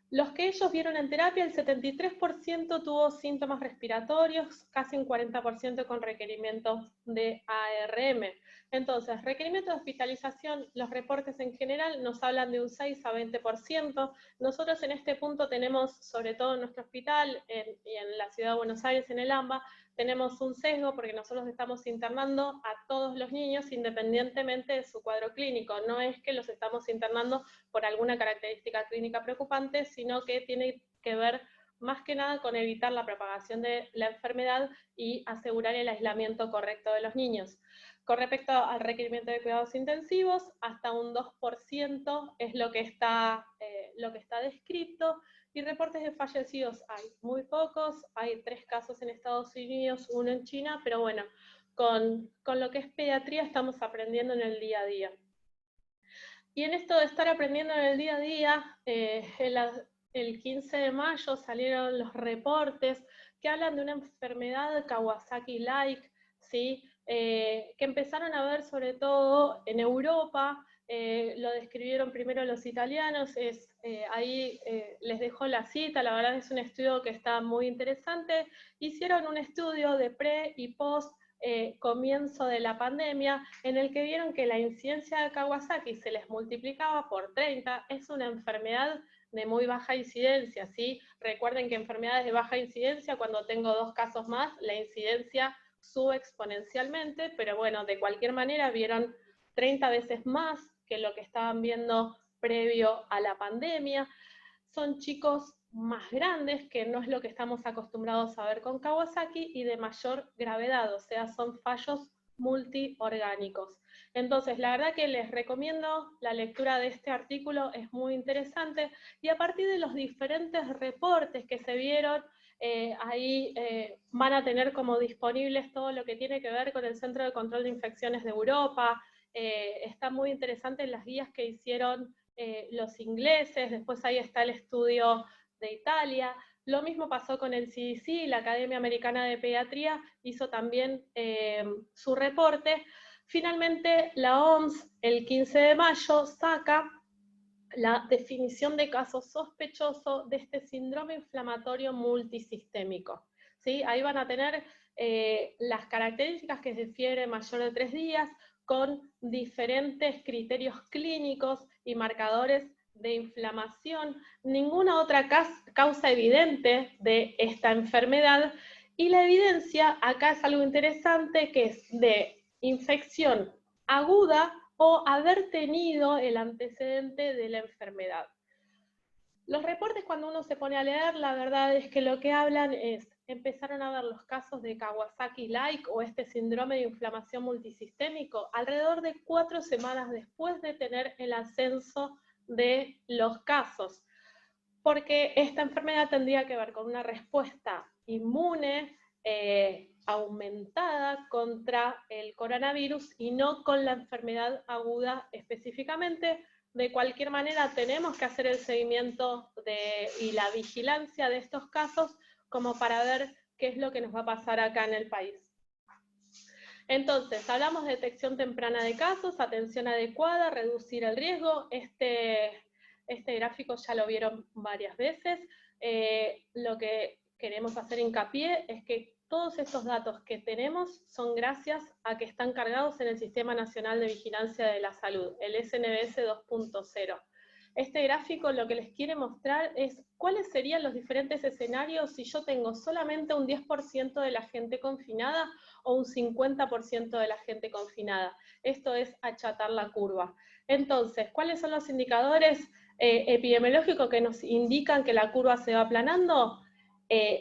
Los que ellos vieron en terapia, el 73% tuvo síntomas respiratorios, casi un 40% con requerimientos de ARM. Entonces, requerimiento de hospitalización, los reportes en general nos hablan de un 6 a 20%. Nosotros en este punto tenemos, sobre todo en nuestro hospital y en la ciudad de Buenos Aires, en el AMBA, tenemos un sesgo porque nosotros estamos internando a todos los niños independientemente de su cuadro clínico. No es que los estamos internando por alguna característica clínica preocupante, sino que tiene que ver más que nada con evitar la propagación de la enfermedad y asegurar el aislamiento correcto de los niños. Con respecto al requerimiento de cuidados intensivos, hasta un 2% es lo que está descrito, y reportes de fallecidos hay muy pocos, hay 3 casos en Estados Unidos, 1 en China, pero bueno, con lo que es pediatría estamos aprendiendo en el día a día. Y en esto de estar aprendiendo en el día a día, el 15 de mayo salieron los reportes que hablan de una enfermedad Kawasaki-like, ¿sí? Que empezaron a ver sobre todo en Europa. Lo describieron primero los italianos, ahí les dejo la cita, la verdad es un estudio que está muy interesante. Hicieron un estudio de pre y post comienzo de la pandemia, en el que vieron que la incidencia de Kawasaki se les multiplicaba por 30, es una enfermedad de muy baja incidencia, ¿sí? Recuerden que enfermedades de baja incidencia, cuando tengo 2 casos más, la incidencia sube exponencialmente, pero bueno, de cualquier manera vieron 30 veces más que lo que estaban viendo previo a la pandemia. Son chicos más grandes, que no es lo que estamos acostumbrados a ver con Kawasaki, y de mayor gravedad, o sea, son fallos multiorgánicos. Entonces, la verdad que les recomiendo la lectura de este artículo, es muy interesante, y a partir de los diferentes reportes que se vieron, ahí van a tener como disponibles todo lo que tiene que ver con el Centro de Control de Infecciones de Europa. Está muy interesante las guías que hicieron los ingleses, después ahí está el estudio de Italia. Lo mismo pasó con el CDC, la Academia Americana de Pediatría hizo también su reporte. Finalmente, la OMS, el 15 de mayo, saca la definición de caso sospechoso de este síndrome inflamatorio multisistémico. ¿Sí? Ahí van a tener las características, que es fiebre mayor de 3 días, con diferentes criterios clínicos y marcadores de inflamación, ninguna otra causa evidente de esta enfermedad, y la evidencia acá es algo interesante, que es de infección aguda o haber tenido el antecedente de la enfermedad. Los reportes, cuando uno se pone a leer, la verdad es que lo que hablan es, empezaron a ver los casos de Kawasaki-like o este síndrome de inflamación multisistémico alrededor de 4 semanas después de tener el ascenso de los casos, porque esta enfermedad tendría que ver con una respuesta inmune aumentada contra el coronavirus y no con la enfermedad aguda específicamente. de cualquier manera tenemos que hacer el seguimiento y la vigilancia de estos casos como para ver qué es lo que nos va a pasar acá en el país. Entonces, hablamos de detección temprana de casos, atención adecuada, reducir el riesgo. Este gráfico ya lo vieron varias veces. Lo que queremos hacer hincapié es que todos estos datos que tenemos son gracias a que están cargados en el Sistema Nacional de Vigilancia de la Salud, el SNVS 2.0. Este gráfico lo que les quiere mostrar es cuáles serían los diferentes escenarios si yo tengo solamente un 10% de la gente confinada o un 50% de la gente confinada. Esto es achatar la curva. Entonces, ¿cuáles son los indicadores epidemiológicos que nos indican que la curva se va aplanando?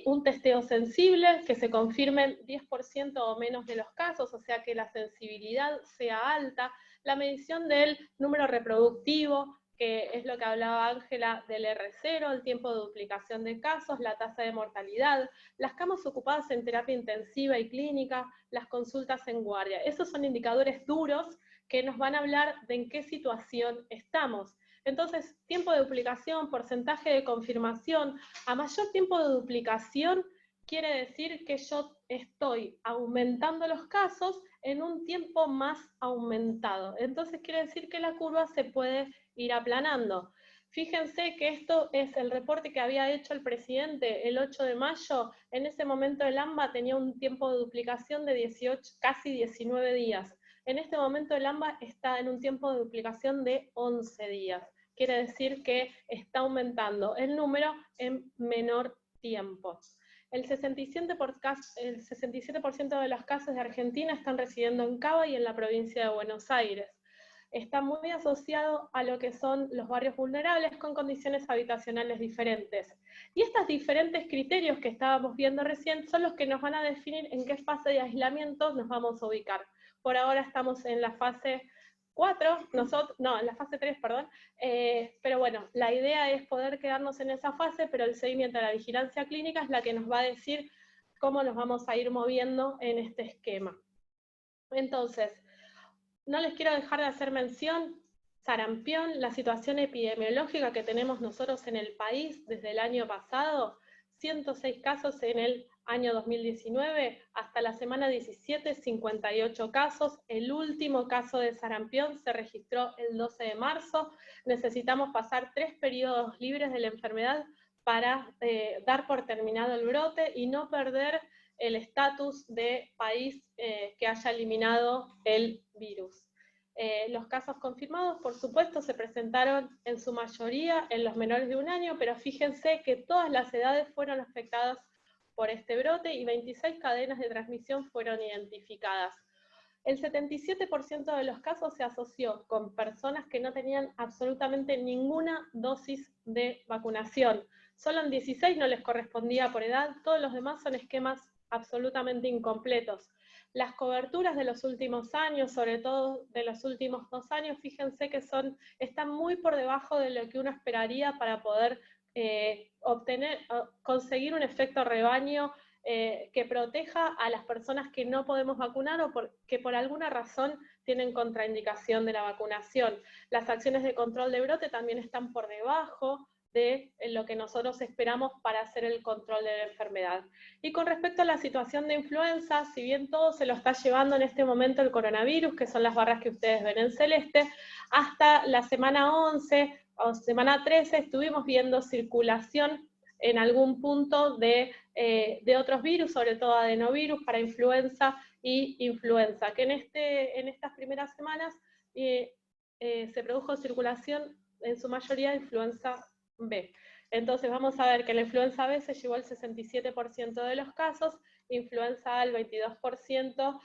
Un testeo sensible, que se confirmen 10% o menos de los casos, o sea que la sensibilidad sea alta, la medición del número reproductivo, que es lo que hablaba Ángela del R0, el tiempo de duplicación de casos, la tasa de mortalidad, las camas ocupadas en terapia intensiva y clínica, las consultas en guardia. Esos son indicadores duros que nos van a hablar de en qué situación estamos. Entonces, tiempo de duplicación, porcentaje de confirmación. A mayor tiempo de duplicación quiere decir que yo estoy aumentando los casos en un tiempo más aumentado. Entonces quiere decir que la curva se puede ir aplanando. Fíjense que esto es el reporte que había hecho el presidente el 8 de mayo. En ese momento el AMBA tenía un tiempo de duplicación de casi 19 días. En este momento el AMBA está en un tiempo de duplicación de 11 días. Quiere decir que está aumentando el número en menor tiempo. El 67% de los casos de Argentina están residiendo en Cava y en la provincia de Buenos Aires. Está muy asociado a lo que son los barrios vulnerables con condiciones habitacionales diferentes. Y estos diferentes criterios que estábamos viendo recién son los que nos van a definir en qué fase de aislamiento nos vamos a ubicar. Por ahora estamos en la fase 4, en la fase 3, perdón, pero bueno, la idea es poder quedarnos en esa fase, pero el seguimiento de la vigilancia clínica es la que nos va a decir cómo nos vamos a ir moviendo en este esquema. Entonces, no les quiero dejar de hacer mención, sarampión, la situación epidemiológica que tenemos nosotros en el país desde el año pasado, 106 casos en el año 2019, hasta la semana 17, 58 casos. El último caso de sarampión se registró el 12 de marzo. Necesitamos pasar 3 periodos libres de la enfermedad para dar por terminado el brote y no perder el estatus de país que haya eliminado el virus. Los casos confirmados, por supuesto, se presentaron en su mayoría en los menores de 1 año, pero fíjense que todas las edades fueron afectadas por este brote y 26 cadenas de transmisión fueron identificadas. El 77% de los casos se asoció con personas que no tenían absolutamente ninguna dosis de vacunación. Solo en 16 no les correspondía por edad, todos los demás son esquemas absolutamente incompletos. Las coberturas de los últimos años, sobre todo de los últimos 2 años, fíjense que están muy por debajo de lo que uno esperaría para poder conseguir un efecto rebaño que proteja a las personas que no podemos vacunar o que por alguna razón tienen contraindicación de la vacunación. Las acciones de control de brote también están por debajo de lo que nosotros esperamos para hacer el control de la enfermedad. Y con respecto a la situación de influenza, si bien todo se lo está llevando en este momento el coronavirus, que son las barras que ustedes ven en celeste, hasta la semana 11 o semana 13 estuvimos viendo circulación en algún punto de otros virus, sobre todo adenovirus para influenza y influenza, que en estas primeras semanas se produjo circulación en su mayoría de influenza B. Entonces vamos a ver que la influenza B se llevó el 67% de los casos, influenza A el 22%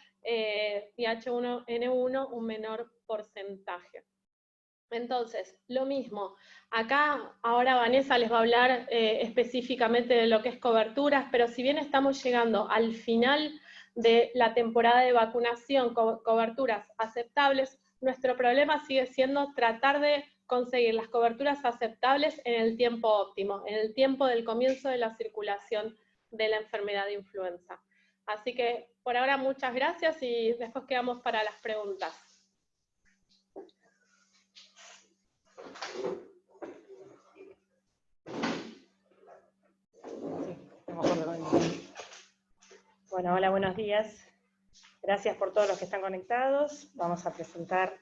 y H1N1 un menor porcentaje. Entonces, lo mismo, acá ahora Vanessa les va a hablar específicamente de lo que es coberturas, pero si bien estamos llegando al final de la temporada de vacunación con coberturas aceptables, nuestro problema sigue siendo tratar de conseguir las coberturas aceptables en el tiempo óptimo, en el tiempo del comienzo de la circulación de la enfermedad de influenza. Así que por ahora muchas gracias y después quedamos para las preguntas. Bueno, hola, buenos días. Gracias por todos los que están conectados. Vamos a presentar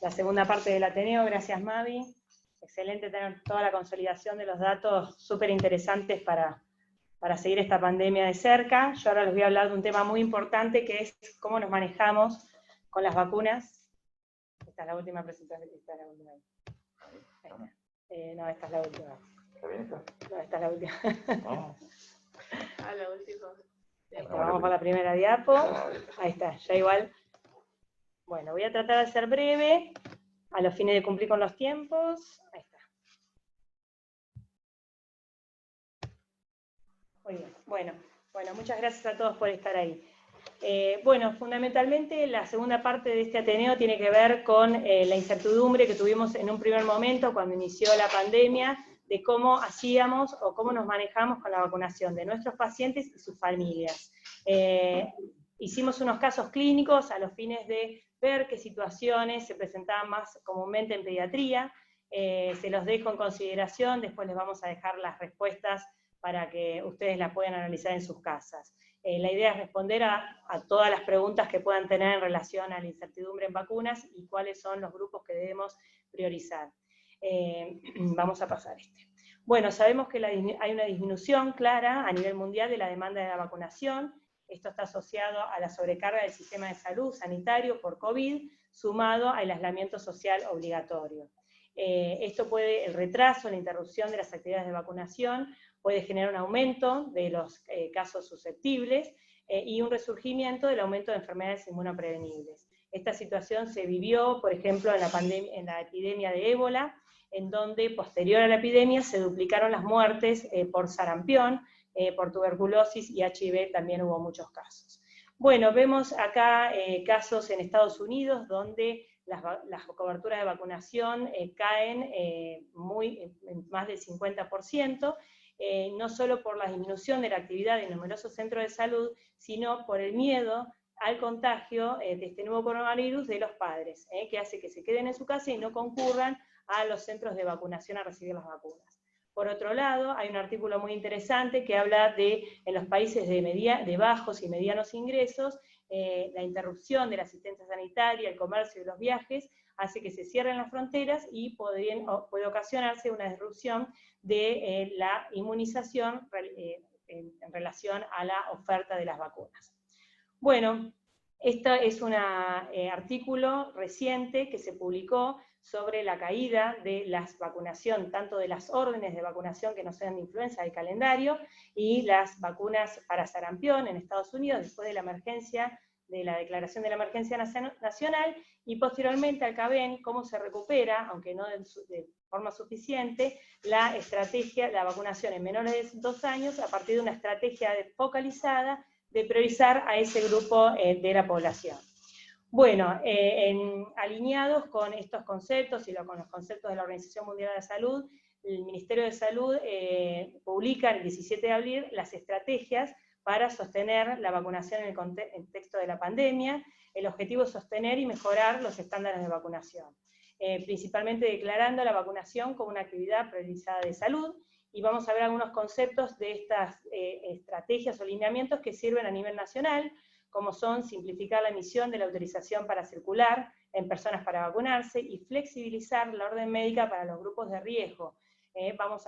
la segunda parte del Ateneo. Gracias, Mavi. Excelente tener toda la consolidación de los datos súper interesantes para seguir esta pandemia de cerca. Yo ahora les voy a hablar de un tema muy importante, que es cómo nos manejamos con las vacunas. Esta es la última presentación. Esta es la última. No, esta es la última. ¿Está bien esta? No, esta es la última. No. A la última. Vamos con la primera diapo. Ahí está, ya igual. Bueno, voy a tratar de ser breve, a los fines de cumplir con los tiempos. Ahí está. Muy bien. Bueno, muchas gracias a todos por estar ahí. Bueno, fundamentalmente la segunda parte de este Ateneo tiene que ver con la incertidumbre que tuvimos en un primer momento cuando inició la pandemia, de cómo hacíamos o cómo nos manejamos con la vacunación de nuestros pacientes y sus familias. Hicimos unos casos clínicos a los fines de ver qué situaciones se presentaban más comúnmente en pediatría. Se los dejo en consideración, después les vamos a dejar las respuestas para que ustedes las puedan analizar en sus casas. La idea es responder a todas las preguntas que puedan tener en relación a la incertidumbre en vacunas y cuáles son los grupos que debemos priorizar. Vamos a pasar este. Bueno, sabemos que hay una disminución clara a nivel mundial de la demanda de la vacunación. Esto está asociado a la sobrecarga del sistema de salud sanitario por COVID, sumado al aislamiento social obligatorio. El retraso, la interrupción de las actividades de vacunación puede generar un aumento de los casos susceptibles y un resurgimiento del aumento de enfermedades inmunoprevenibles. Esta situación se vivió, por ejemplo, en la epidemia de ébola, en donde posterior a la epidemia se duplicaron las muertes por sarampión, por tuberculosis y HIV también hubo muchos casos. Bueno, vemos acá casos en Estados Unidos donde las coberturas de vacunación caen en más del 50%, no solo por la disminución de la actividad en numerosos centros de salud, sino por el miedo al contagio de este nuevo coronavirus de los padres, que hace que se queden en su casa y no concurran a los centros de vacunación a recibir las vacunas. Por otro lado, hay un artículo muy interesante que habla de, en los países de bajos y medianos ingresos, la interrupción de la asistencia sanitaria, el comercio y los viajes, hace que se cierren las fronteras y puede ocasionarse una disrupción de la inmunización en relación a la oferta de las vacunas. Bueno, este es un artículo reciente que se publicó sobre la caída de la vacunación, tanto de las órdenes de vacunación que no sean de influenza del calendario, y las vacunas para sarampión en Estados Unidos, después de la emergencia, de la declaración de la emergencia nacional, y posteriormente acá ven cómo se recupera, aunque no de forma suficiente, la vacunación en menores de 2 años, a partir de una estrategia focalizada de priorizar a ese grupo de la población. Bueno, alineados con estos conceptos y con los conceptos de la Organización Mundial de la Salud, el Ministerio de Salud publica el 17 de abril las estrategias para sostener la vacunación en el contexto de la pandemia. El objetivo es sostener y mejorar los estándares de vacunación, principalmente declarando la vacunación como una actividad priorizada de salud, y vamos a ver algunos conceptos de estas estrategias o lineamientos que sirven a nivel nacional, como son simplificar la emisión de la autorización para circular en personas para vacunarse y flexibilizar la orden médica para los grupos de riesgo. Estamos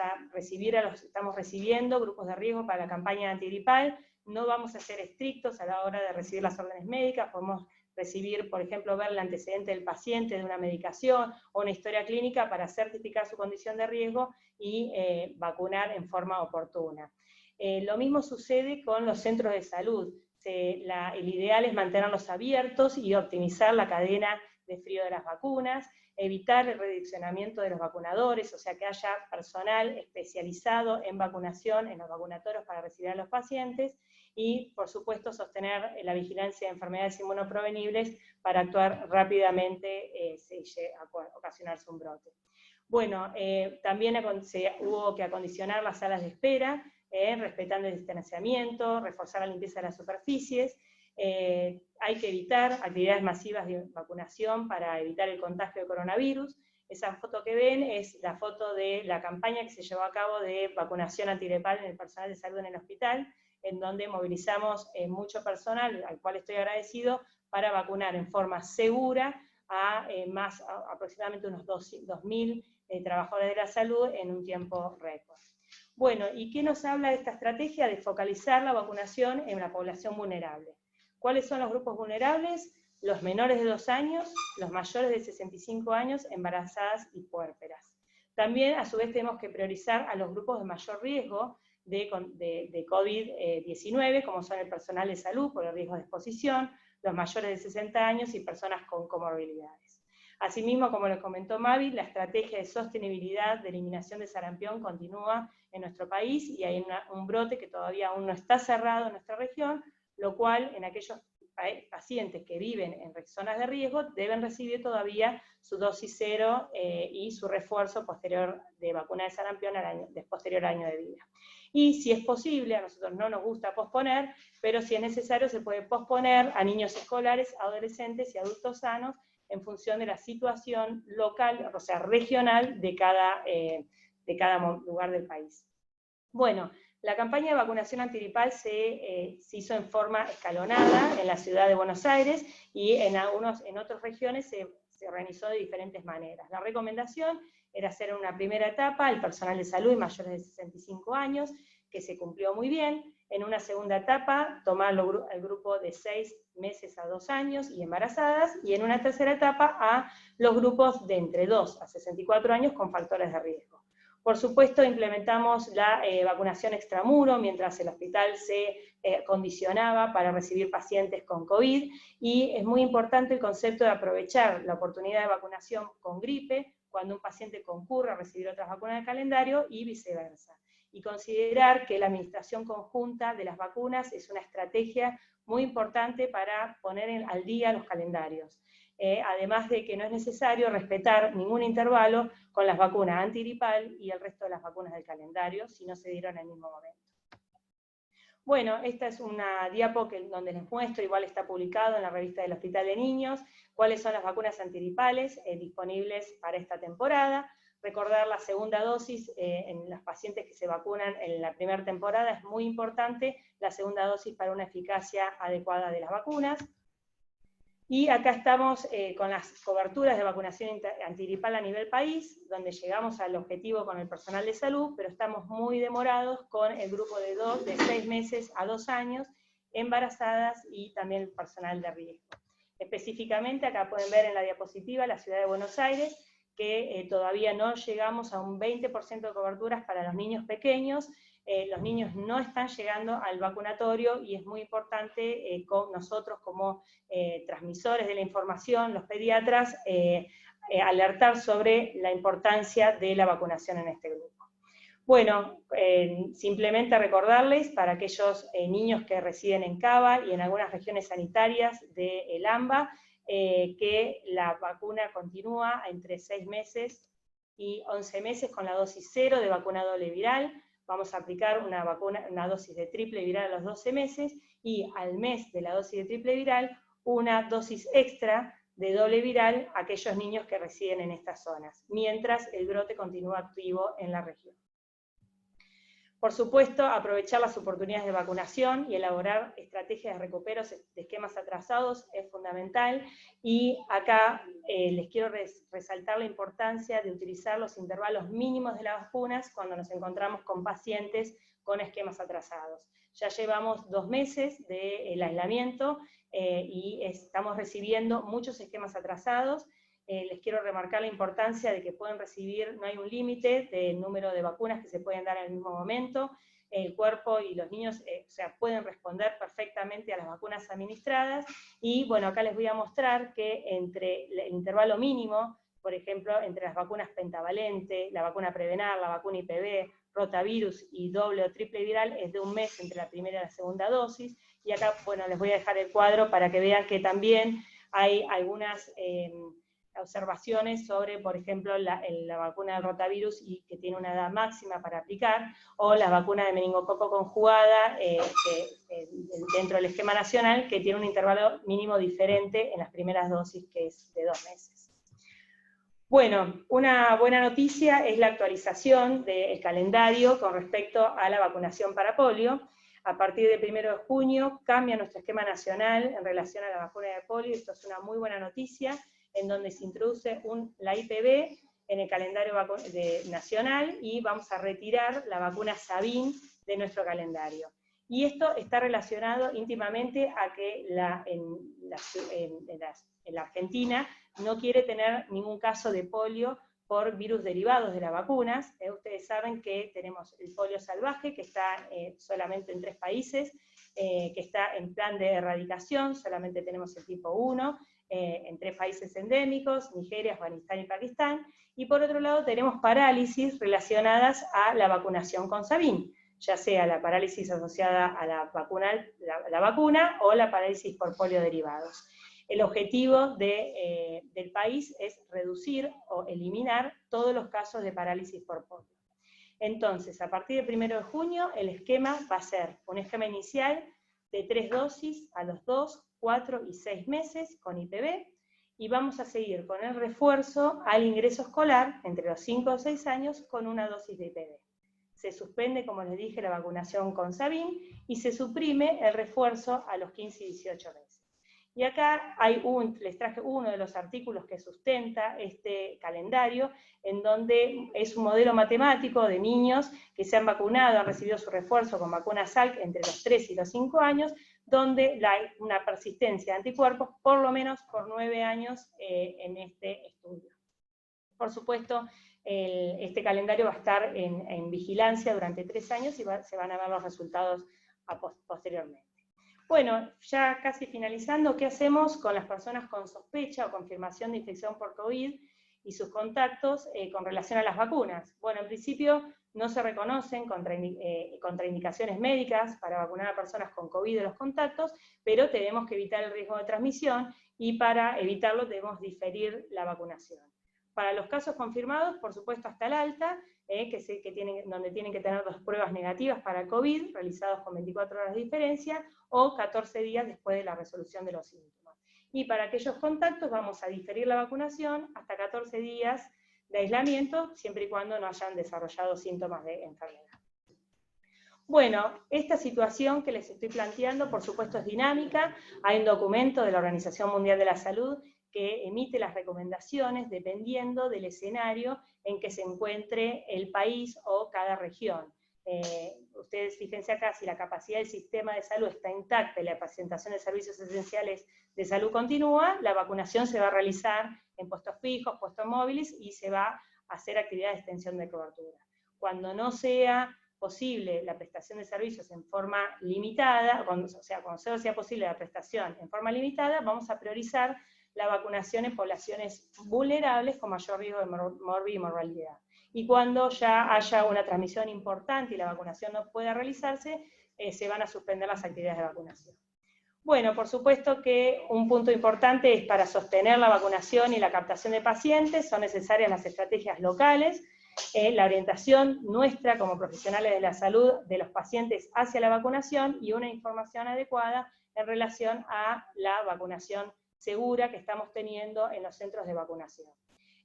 recibiendo grupos de riesgo para la campaña antigripal, no vamos a ser estrictos a la hora de recibir las órdenes médicas, podemos recibir, por ejemplo, ver el antecedente del paciente de una medicación o una historia clínica para certificar su condición de riesgo y vacunar en forma oportuna. Lo mismo sucede con los centros de salud. El ideal es mantenerlos abiertos y optimizar la cadena de frío de las vacunas, evitar el redireccionamiento de los vacunadores, o sea que haya personal especializado en vacunación, en los vacunatorios para recibir a los pacientes, y por supuesto sostener la vigilancia de enfermedades inmunoprevenibles para actuar rápidamente si llega a ocasionarse un brote. Bueno, también hubo que acondicionar las salas de espera, respetando el distanciamiento, reforzar la limpieza de las superficies. Hay que evitar actividades masivas de vacunación para evitar el contagio de coronavirus. Esa foto que ven es la foto de la campaña que se llevó a cabo de vacunación antigripal en el personal de salud en el hospital, en donde movilizamos mucho personal, al cual estoy agradecido, para vacunar en forma segura a aproximadamente unos 2.000 trabajadores de la salud en un tiempo récord. Bueno, ¿y qué nos habla de esta estrategia de focalizar la vacunación en la población vulnerable? ¿Cuáles son los grupos vulnerables? Los menores de 2 años, los mayores de 65 años, embarazadas y puérperas. También, a su vez, tenemos que priorizar a los grupos de mayor riesgo de COVID-19, como son el personal de salud por el riesgo de exposición, los mayores de 60 años y personas con comorbilidades. Asimismo, como les comentó Mavi, la estrategia de sostenibilidad de eliminación de sarampión continúa en nuestro país y hay un brote que todavía aún no está cerrado en nuestra región, lo cual en aquellos pacientes que viven en zonas de riesgo deben recibir todavía su dosis 0 y su refuerzo posterior de vacuna de sarampión posterior año de vida. Y si es posible, a nosotros no nos gusta posponer, pero si es necesario se puede posponer a niños escolares, adolescentes y adultos sanos en función de la situación local, o sea, regional de cada lugar del país. Bueno, la campaña de vacunación antigripal se hizo en forma escalonada en la ciudad de Buenos Aires y en otras regiones se organizó de diferentes maneras. La recomendación era hacer en una primera etapa el personal de salud y mayores de 65 años, que se cumplió muy bien. En una segunda etapa, tomar el grupo de 6 meses a 2 años y embarazadas, y en una tercera etapa a los grupos de entre 2 a 64 años con factores de riesgo. Por supuesto, implementamos la vacunación extramuro, mientras el hospital se condicionaba para recibir pacientes con COVID, y es muy importante el concepto de aprovechar la oportunidad de vacunación con gripe, cuando un paciente concurre a recibir otras vacunas de calendario, y viceversa. Y considerar que la administración conjunta de las vacunas es una estrategia muy importante para poner al día los calendarios. Además de que no es necesario respetar ningún intervalo con las vacunas antigripal y el resto de las vacunas del calendario, si no se dieron en el mismo momento. Bueno, esta es una diapo donde les muestro, igual está publicado en la revista del Hospital de Niños, cuáles son las vacunas antigripales disponibles para esta temporada. Recordar la segunda dosis en los pacientes que se vacunan en la primera temporada es muy importante, la segunda dosis para una eficacia adecuada de las vacunas. Y acá estamos con las coberturas de vacunación antigripal a nivel país, donde llegamos al objetivo con el personal de salud, pero estamos muy demorados con el grupo de 6 meses a 2 años, embarazadas y también el personal de riesgo. Específicamente, acá pueden ver en la diapositiva la ciudad de Buenos Aires, que todavía no llegamos a un 20% de coberturas para los niños pequeños. Los niños no están llegando al vacunatorio y es muy importante con nosotros como transmisores de la información, los pediatras, alertar sobre la importancia de la vacunación en este grupo. Bueno, simplemente recordarles para aquellos niños que residen en Cava y en algunas regiones sanitarias del AMBA, que la vacuna continúa entre 6 meses y 11 meses con la dosis 0 de vacuna doble viral. Vamos a aplicar una dosis de triple viral a los 12 meses, y al mes de la dosis de triple viral, una dosis extra de doble viral a aquellos niños que residen en estas zonas, mientras el brote continúa activo en la región. Por supuesto, aprovechar las oportunidades de vacunación y elaborar estrategias de recupero de esquemas atrasados es fundamental, y acá les quiero resaltar la importancia de utilizar los intervalos mínimos de las vacunas cuando nos encontramos con pacientes con esquemas atrasados. Ya llevamos 2 meses del aislamiento y estamos recibiendo muchos esquemas atrasados. Les quiero remarcar la importancia de que pueden recibir, no hay un límite del número de vacunas que se pueden dar en el mismo momento. El cuerpo y los niños pueden responder perfectamente a las vacunas administradas, y bueno, acá les voy a mostrar que entre el intervalo mínimo, por ejemplo, entre las vacunas pentavalente, la vacuna Prevenar, la vacuna IPV, rotavirus y doble o triple viral, es de 1 mes entre la primera y la segunda dosis, y acá, bueno, les voy a dejar el cuadro para que vean que también hay algunas observaciones sobre, por ejemplo, la vacuna del rotavirus, y que tiene una edad máxima para aplicar, o la vacuna de meningococo conjugada dentro del esquema nacional, que tiene un intervalo mínimo diferente en las primeras dosis, que es de 2 meses. Bueno, una buena noticia es la actualización del calendario con respecto a la vacunación para polio. A partir del 1 de junio cambia nuestro esquema nacional en relación a la vacuna de polio. Esto es una muy buena noticia, en donde se introduce la IPV en el calendario nacional y vamos a retirar la vacuna Sabin de nuestro calendario. Y esto está relacionado íntimamente a que en la Argentina no quiere tener ningún caso de polio por virus derivados de las vacunas. Ustedes saben que tenemos el polio salvaje, que está solamente en 3 países, que está en plan de erradicación, solamente tenemos el tipo 1, en 3 países endémicos, Nigeria, Afganistán y Pakistán, y por otro lado tenemos parálisis relacionadas a la vacunación con Sabin, ya sea la parálisis asociada a la vacuna o la parálisis por polio derivados. El objetivo del país es reducir o eliminar todos los casos de parálisis por polio. Entonces, a partir del 1 de junio, el esquema va a ser un esquema inicial de 3 dosis a los 2, 4 y 6 meses con IPV, y vamos a seguir con el refuerzo al ingreso escolar entre los 5 o 6 años con una dosis de IPV. Se suspende, como les dije, la vacunación con Sabin y se suprime el refuerzo a los 15 y 18 meses. Y acá les traje uno de los artículos que sustenta este calendario, en donde es un modelo matemático de niños que se han vacunado, han recibido su refuerzo con vacuna Salk entre los 3 y los 5 años, donde hay una persistencia de anticuerpos por lo menos por 9 años en este estudio. Por supuesto, este calendario va a estar en vigilancia durante 3 años y se van a ver los resultados posteriormente. Bueno, ya casi finalizando, ¿qué hacemos con las personas con sospecha o confirmación de infección por COVID y sus contactos con relación a las vacunas? Bueno, en principio no se reconocen contraindicaciones médicas para vacunar a personas con COVID de los contactos, pero tenemos que evitar el riesgo de transmisión y para evitarlo debemos diferir la vacunación. Para los casos confirmados, por supuesto hasta el alta, donde tienen que tener 2 pruebas negativas para COVID, realizados con 24 horas de diferencia, o 14 días después de la resolución de los síntomas. Y para aquellos contactos vamos a diferir la vacunación hasta 14 días de aislamiento, siempre y cuando no hayan desarrollado síntomas de enfermedad. Bueno, esta situación que les estoy planteando, por supuesto, es dinámica. Hay un documento de la Organización Mundial de la Salud que emite las recomendaciones dependiendo del escenario en que se encuentre el país o cada región. Ustedes fíjense acá, si la capacidad del sistema de salud está intacta y la presentación de servicios esenciales de salud continúa, la vacunación se va a realizar en puestos fijos, puestos móviles, y se va a hacer actividad de extensión de cobertura. Cuando no sea posible la prestación de servicios en forma limitada, cuando solo sea posible la prestación en forma limitada, vamos a priorizar la vacunación en poblaciones vulnerables con mayor riesgo de morbilidad. Y cuando ya haya una transmisión importante y la vacunación no pueda realizarse, se van a suspender las actividades de vacunación. Bueno, por supuesto que un punto importante es para sostener la vacunación y la captación de pacientes, son necesarias las estrategias locales, la orientación nuestra como profesionales de la salud de los pacientes hacia la vacunación y una información adecuada en relación a la vacunación segura que estamos teniendo en los centros de vacunación.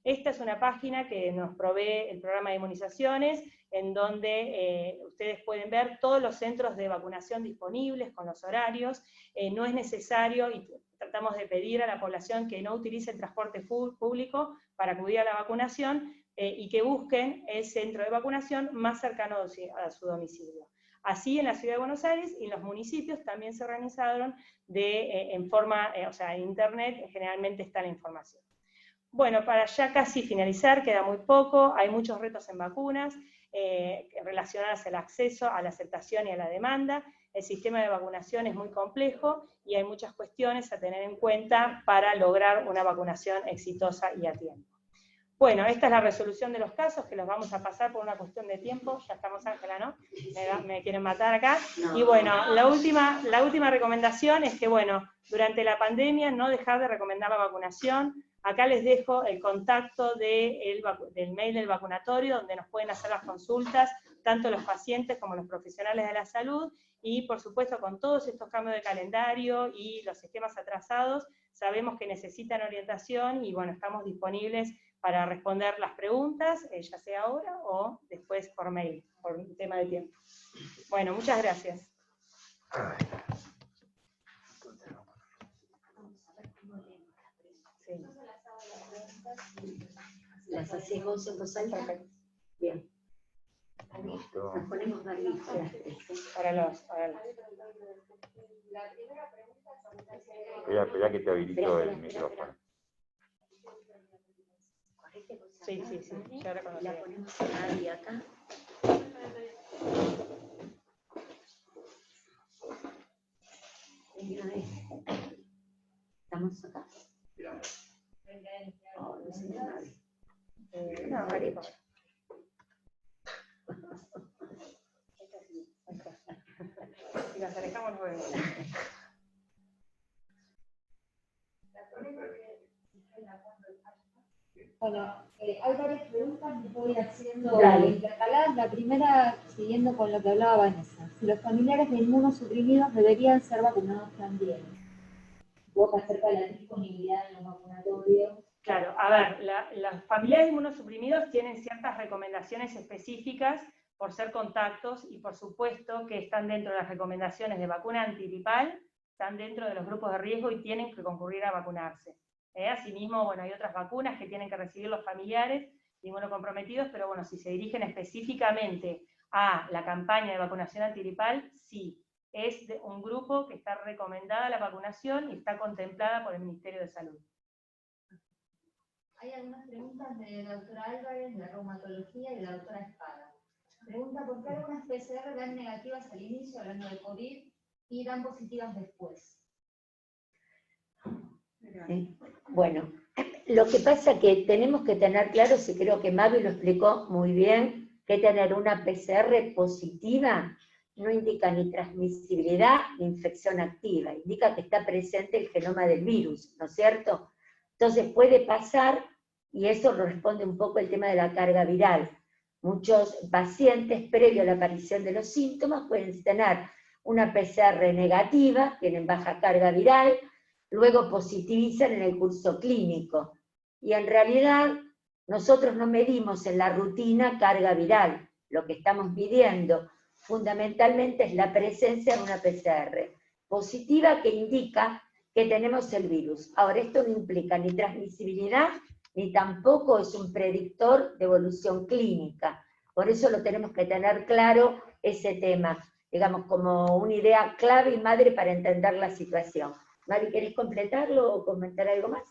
Esta es una página que nos provee el programa de inmunizaciones, en donde ustedes pueden ver todos los centros de vacunación disponibles con los horarios. No es necesario, y tratamos de pedir a la población que no utilice el transporte público para acudir a la vacunación y que busquen el centro de vacunación más cercano a su domicilio. Así en la Ciudad de Buenos Aires y en los municipios también se organizaron en forma, en internet generalmente está la información. Bueno, para ya casi finalizar, queda muy poco, hay muchos retos en vacunas relacionados al acceso, a la aceptación y a la demanda. El sistema de vacunación es muy complejo y hay muchas cuestiones a tener en cuenta para lograr una vacunación exitosa y a tiempo. Bueno, esta es la resolución de los casos, que los vamos a pasar por una cuestión de tiempo. Ya estamos, Ángela, ¿no? Me quieren matar acá. Y bueno, la última recomendación es que, bueno, durante la pandemia no dejar de recomendar la vacunación. Acá les dejo el contacto del mail del vacunatorio, donde nos pueden hacer las consultas, tanto los pacientes como los profesionales de la salud, y por supuesto con todos estos cambios de calendario y los esquemas atrasados, sabemos que necesitan orientación y bueno, estamos disponibles para responder las preguntas, ya sea ahora o después por mail, por un tema de tiempo. Bueno, muchas gracias. Sí. ¿Las hacemos en voz alta? Bien. Nos ponemos barbijo. Para los. Espera que te habilito el micrófono. Sí, ya reconocí. La ponemos ahí acá. ¿Estamos acá? Oh, no se ve nadie. No, Marito. Si nos alejamos, nos vemos. Bueno, hay varias preguntas que voy haciendo Dale. intercaladas. La primera, siguiendo con lo que hablaba Vanessa. Si los familiares de inmunosuprimidos deberían ser vacunados también. Poco acerca de la disponibilidad en los vacunatorios. Claro, a ver, los familiares inmunosuprimidos tienen ciertas recomendaciones específicas por ser contactos y por supuesto que están dentro de las recomendaciones de vacuna antigripal, están dentro de los grupos de riesgo y tienen que concurrir a vacunarse. Asimismo, bueno, hay otras vacunas que tienen que recibir los familiares inmunocomprometidos, pero bueno, si se dirigen específicamente a la campaña de vacunación antigripal, sí, es de un grupo que está recomendada la vacunación y está contemplada por el Ministerio de Salud. Hay algunas preguntas de la doctora Álvarez, de la reumatología, y de la doctora Espada. Pregunta, ¿por qué algunas PCR dan negativas al inicio, hablando de COVID, y dan positivas después? Sí. Bueno, lo que pasa es que tenemos que tener claro, y creo que Mavi lo explicó muy bien, que tener una PCR positiva no indica ni transmisibilidad ni infección activa, indica que está presente el genoma del virus, ¿no es cierto? Entonces puede pasar, y eso responde un poco al tema de la carga viral. Muchos pacientes, previo a la aparición de los síntomas, pueden tener una PCR negativa, tienen baja carga viral, luego positivizan en el curso clínico. Y en realidad, nosotros no medimos en la rutina carga viral. Lo que estamos midiendo fundamentalmente es la presencia de una PCR positiva que indica que tenemos el virus. Ahora, esto no implica ni transmisibilidad, ni tampoco es un predictor de evolución clínica. Por eso lo tenemos que tener claro ese tema, digamos, como una idea clave y madre para entender la situación. Mari, ¿querés completarlo o comentar algo más?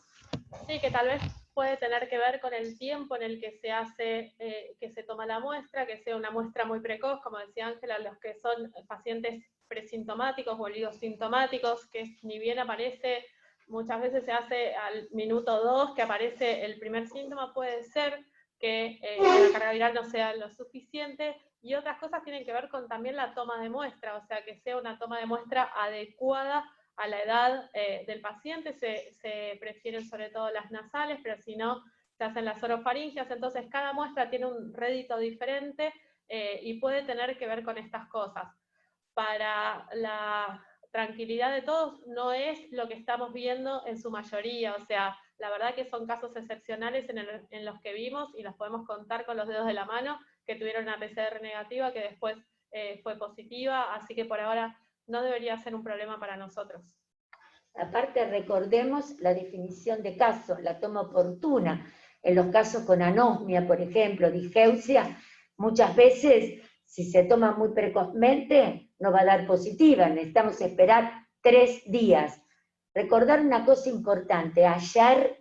Sí, que tal vez puede tener que ver con el tiempo en el que se hace, que se toma la muestra, que sea una muestra muy precoz, como decía Ángela, los que son pacientes presintomáticos o oligosintomáticos, que ni bien aparece, muchas veces se hace al minuto 2 que aparece el primer síntoma, puede ser que la carga viral no sea lo suficiente, y otras cosas tienen que ver con también la toma de muestra, o sea, que sea una toma de muestra adecuada a la edad del paciente. Se prefieren sobre todo las nasales, pero si no, se hacen las orofaringias, entonces cada muestra tiene un rédito diferente y puede tener que ver con estas cosas. Para la tranquilidad de todos, no es lo que estamos viendo en su mayoría, o sea, la verdad que son casos excepcionales en los que vimos, y los podemos contar con los dedos de la mano, que tuvieron una PCR negativa que después fue positiva, así que por ahora no debería ser un problema para nosotros. Aparte, recordemos la definición de caso, la toma oportuna. En los casos con anosmia, por ejemplo, digeusia, muchas veces, si se toma muy precozmente, no va a dar positiva, necesitamos esperar 3 días. Recordar una cosa importante, ayer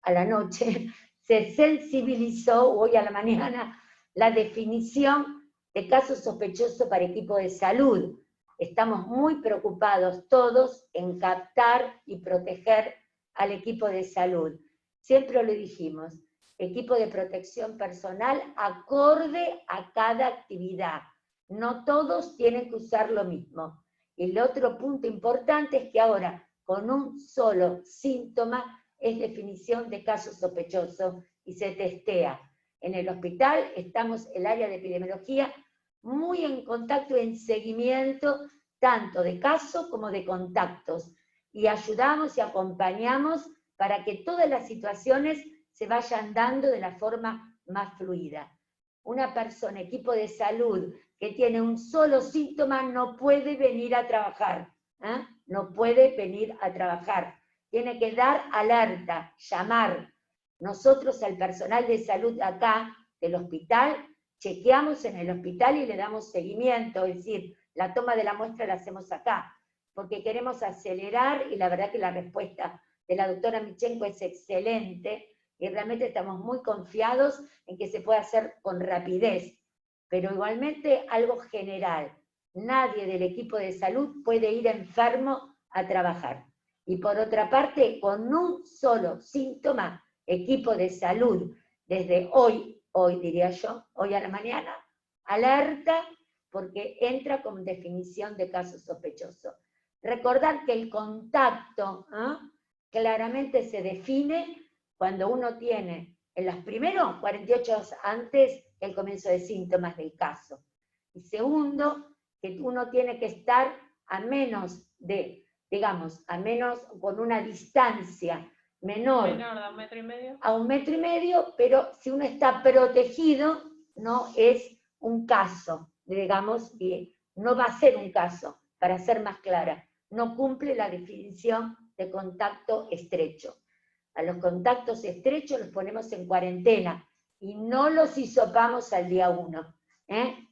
a la noche se sensibilizó, hoy a la mañana, la definición de caso sospechoso para equipo de salud. Estamos muy preocupados todos en captar y proteger al equipo de salud. Siempre lo dijimos, equipo de protección personal acorde a cada actividad. No todos tienen que usar lo mismo. Y el otro punto importante es que ahora, con un solo síntoma, es definición de caso sospechoso y se testea. En el hospital estamos, el área de epidemiología, muy en contacto, en seguimiento, tanto de casos como de contactos, y ayudamos y acompañamos para que todas las situaciones se vayan dando de la forma más fluida. Una persona, equipo de salud, que tiene un solo síntoma no puede venir a trabajar, ¿eh? No puede venir a trabajar. Tiene que dar alerta, llamar. Nosotros al personal de salud acá, del hospital, chequeamos en el hospital y le damos seguimiento, es decir, la toma de la muestra la hacemos acá, porque queremos acelerar y la verdad que la respuesta de la doctora Michenko es excelente y realmente estamos muy confiados en que se pueda hacer con rapidez. Pero igualmente algo general, nadie del equipo de salud puede ir enfermo a trabajar. Y por otra parte, con un solo síntoma, equipo de salud, desde hoy diría yo, hoy a la mañana, alerta, porque entra con definición de caso sospechoso. Recordar que el contacto claramente se define cuando uno tiene, en los primeros 48 horas antes, el comienzo de síntomas del caso. Y segundo, que uno tiene que estar a menos de, digamos, a menos con una distancia menor de 1,5 metros. A 1,5 metros, pero si uno está protegido, no es un caso, digamos, y no va a ser un caso, para ser más clara, no cumple la definición de contacto estrecho. A los contactos estrechos los ponemos en cuarentena y no los hisopamos al día 1.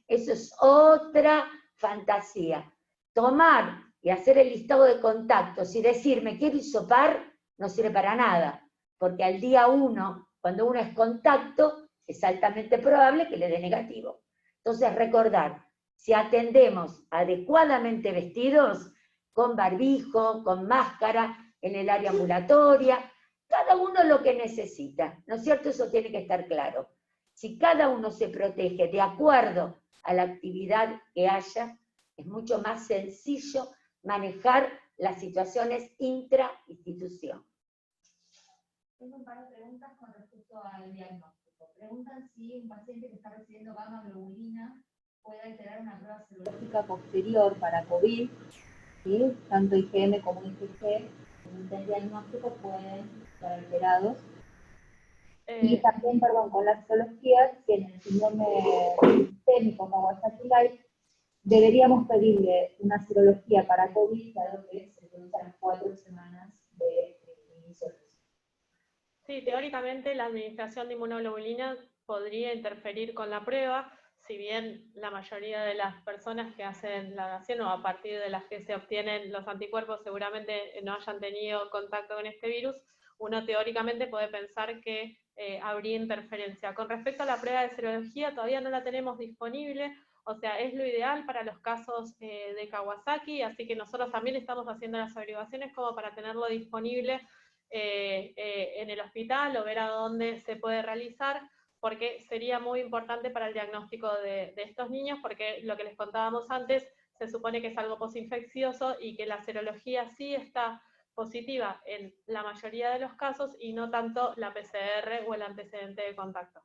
Eso es otra fantasía. Tomar y hacer el listado de contactos y decir, me quiero hisopar, no sirve para nada, porque al día 1, cuando uno es contacto, es altamente probable que le dé negativo. Entonces recordar, si atendemos adecuadamente vestidos, con barbijo, con máscara, en el área ambulatoria, cada uno lo que necesita, ¿no es cierto? Eso tiene que estar claro. Si cada uno se protege de acuerdo a la actividad que haya, es mucho más sencillo manejar las situaciones intra-institución. Tengo un par de preguntas con respecto al diagnóstico. Preguntan si un paciente que está recibiendo gamma globulina puede alterar una prueba serológica posterior para COVID, ¿sí? Tanto IgM como IgG, en el diagnóstico pueden estar alterados. Y también, con la serología, que en el síndrome sistémico Kawasaki Light, deberíamos pedirle una serología para COVID, dado que se produce a las 4 semanas de inicio del proceso. Sí, teóricamente la administración de inmunoglobulina podría interferir con la prueba, si bien la mayoría de las personas que hacen la dación o a partir de las que se obtienen los anticuerpos seguramente no hayan tenido contacto con este virus, uno teóricamente puede pensar que habría interferencia. Con respecto a la prueba de serología, todavía no la tenemos disponible, o sea, es lo ideal para los casos de Kawasaki, así que nosotros también estamos haciendo las averiguaciones como para tenerlo disponible en el hospital o ver a dónde se puede realizar, porque sería muy importante para el diagnóstico de estos niños, porque lo que les contábamos antes, se supone que es algo posinfeccioso y que la serología sí está positiva en la mayoría de los casos y no tanto la PCR o el antecedente de contacto.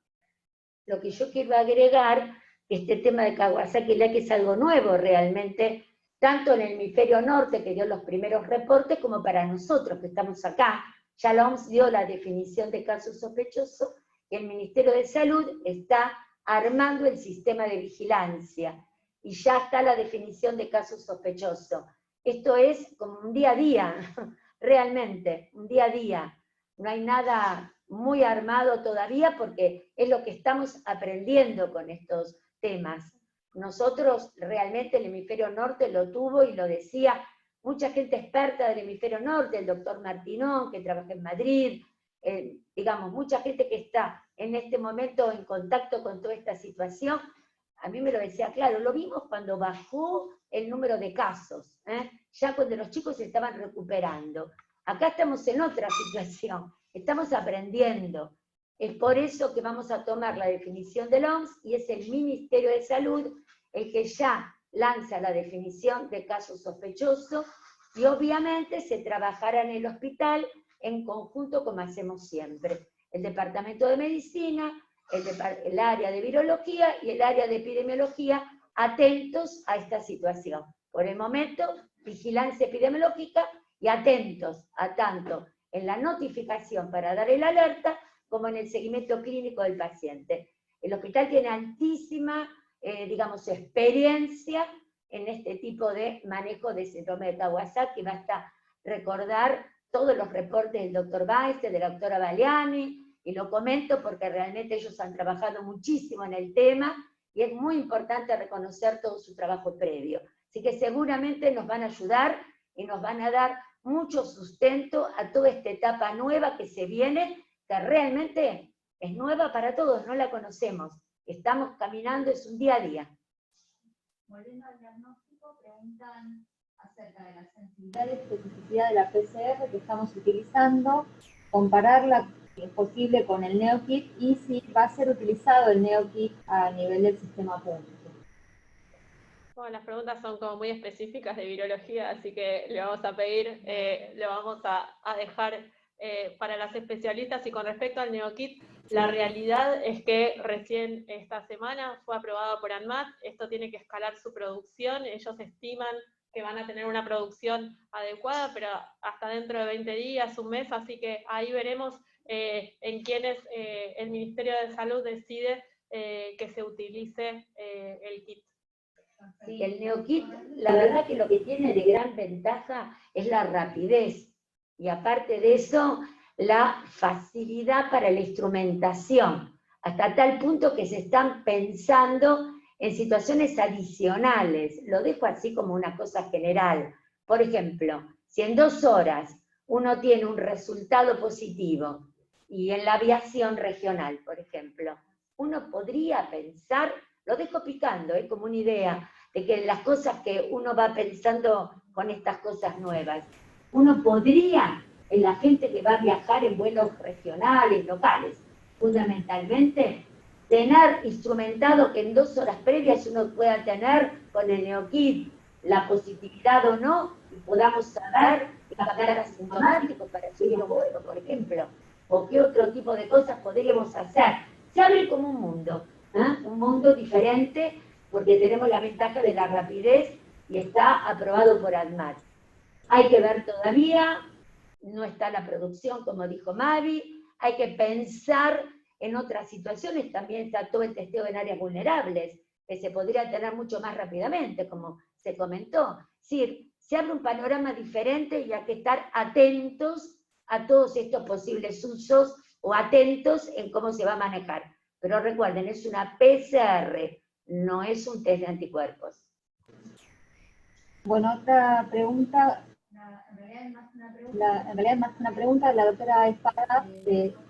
Lo que yo quiero agregar, este tema de Kawasaki Light, que es algo nuevo realmente, tanto en el hemisferio norte, que dio los primeros reportes, como para nosotros que estamos acá. Ya la OMS dio la definición de caso sospechoso, y el Ministerio de Salud está armando el sistema de vigilancia, y ya está la definición de caso sospechoso. Esto es como un día a día, realmente, un día a día. No hay nada muy armado todavía porque es lo que estamos aprendiendo con estos temas. Nosotros realmente el hemisferio norte lo tuvo y lo decía mucha gente experta del hemisferio norte, el doctor Martinón, que trabaja en Madrid, digamos, mucha gente que está en este momento en contacto con toda esta situación. A mí me lo decía claro, lo vimos cuando bajó el número de casos, ya cuando los chicos se estaban recuperando. Acá estamos en otra situación, estamos aprendiendo. Es por eso que vamos a tomar la definición del OMS y es el Ministerio de Salud el que ya lanza la definición de caso sospechoso y obviamente se trabajará en el hospital en conjunto como hacemos siempre. El Departamento de Medicina, el área de Virología y el área de Epidemiología atentos a esta situación. Por el momento, vigilancia epidemiológica y atentos a tanto en la notificación para dar el alerta como en el seguimiento clínico del paciente. El hospital tiene altísima, digamos, experiencia en este tipo de manejo de síndrome de Kawasaki. Basta recordar todos los reportes del doctor Baester, de la doctora Baliani, y lo comento porque realmente ellos han trabajado muchísimo en el tema, y es muy importante reconocer todo su trabajo previo. Así que seguramente nos van a ayudar y nos van a dar mucho sustento a toda esta etapa nueva que se viene, que realmente es nueva para todos, no la conocemos. Estamos caminando, es un día a día. Volviendo al diagnóstico, preguntan acerca de la sensibilidad y especificidad de la PCR que estamos utilizando, compararla, si es posible, con el NeoKit y si va a ser utilizado el NeoKit a nivel del sistema público. Bueno, las preguntas son como muy específicas de virología, así que le vamos a pedir, le vamos a dejar para las especialistas. Y con respecto al NeoKit, la realidad es que recién esta semana fue aprobado por ANMAT, esto tiene que escalar su producción, ellos estiman que van a tener una producción adecuada, pero hasta dentro de 20 días, un mes, así que ahí veremos en quiénes el Ministerio de Salud decide que se utilice el kit. Sí, el NeoKit, la verdad que lo que tiene de gran ventaja es la rapidez, y aparte de eso, la facilidad para la instrumentación, hasta tal punto que se están pensando en situaciones adicionales. Lo dejo así como una cosa general. Por ejemplo, si en 2 horas uno tiene un resultado positivo, y en la aviación regional, por ejemplo, uno podría pensar, lo dejo picando, como una idea, de que las cosas que uno va pensando con estas cosas nuevas, uno podría, en la gente que va a viajar en vuelos regionales, locales, fundamentalmente, tener instrumentado que en 2 horas previas uno pueda tener con el NeoKit la positividad o no, y podamos saber que va a quedar asintomático para subir un vuelo, por ejemplo, o qué otro tipo de cosas podríamos hacer. Se abre como un mundo diferente, porque tenemos la ventaja de la rapidez y está aprobado por ANMAT. Hay que ver todavía, no está la producción, como dijo Mavi, hay que pensar en otras situaciones, también está todo el testeo en áreas vulnerables, que se podría tener mucho más rápidamente, como se comentó. Es decir, se abre un panorama diferente y hay que estar atentos a todos estos posibles usos o atentos en cómo se va a manejar. Pero recuerden, es una PCR, no es un test de anticuerpos. Bueno, otra pregunta, en realidad más que una pregunta, la doctora Espada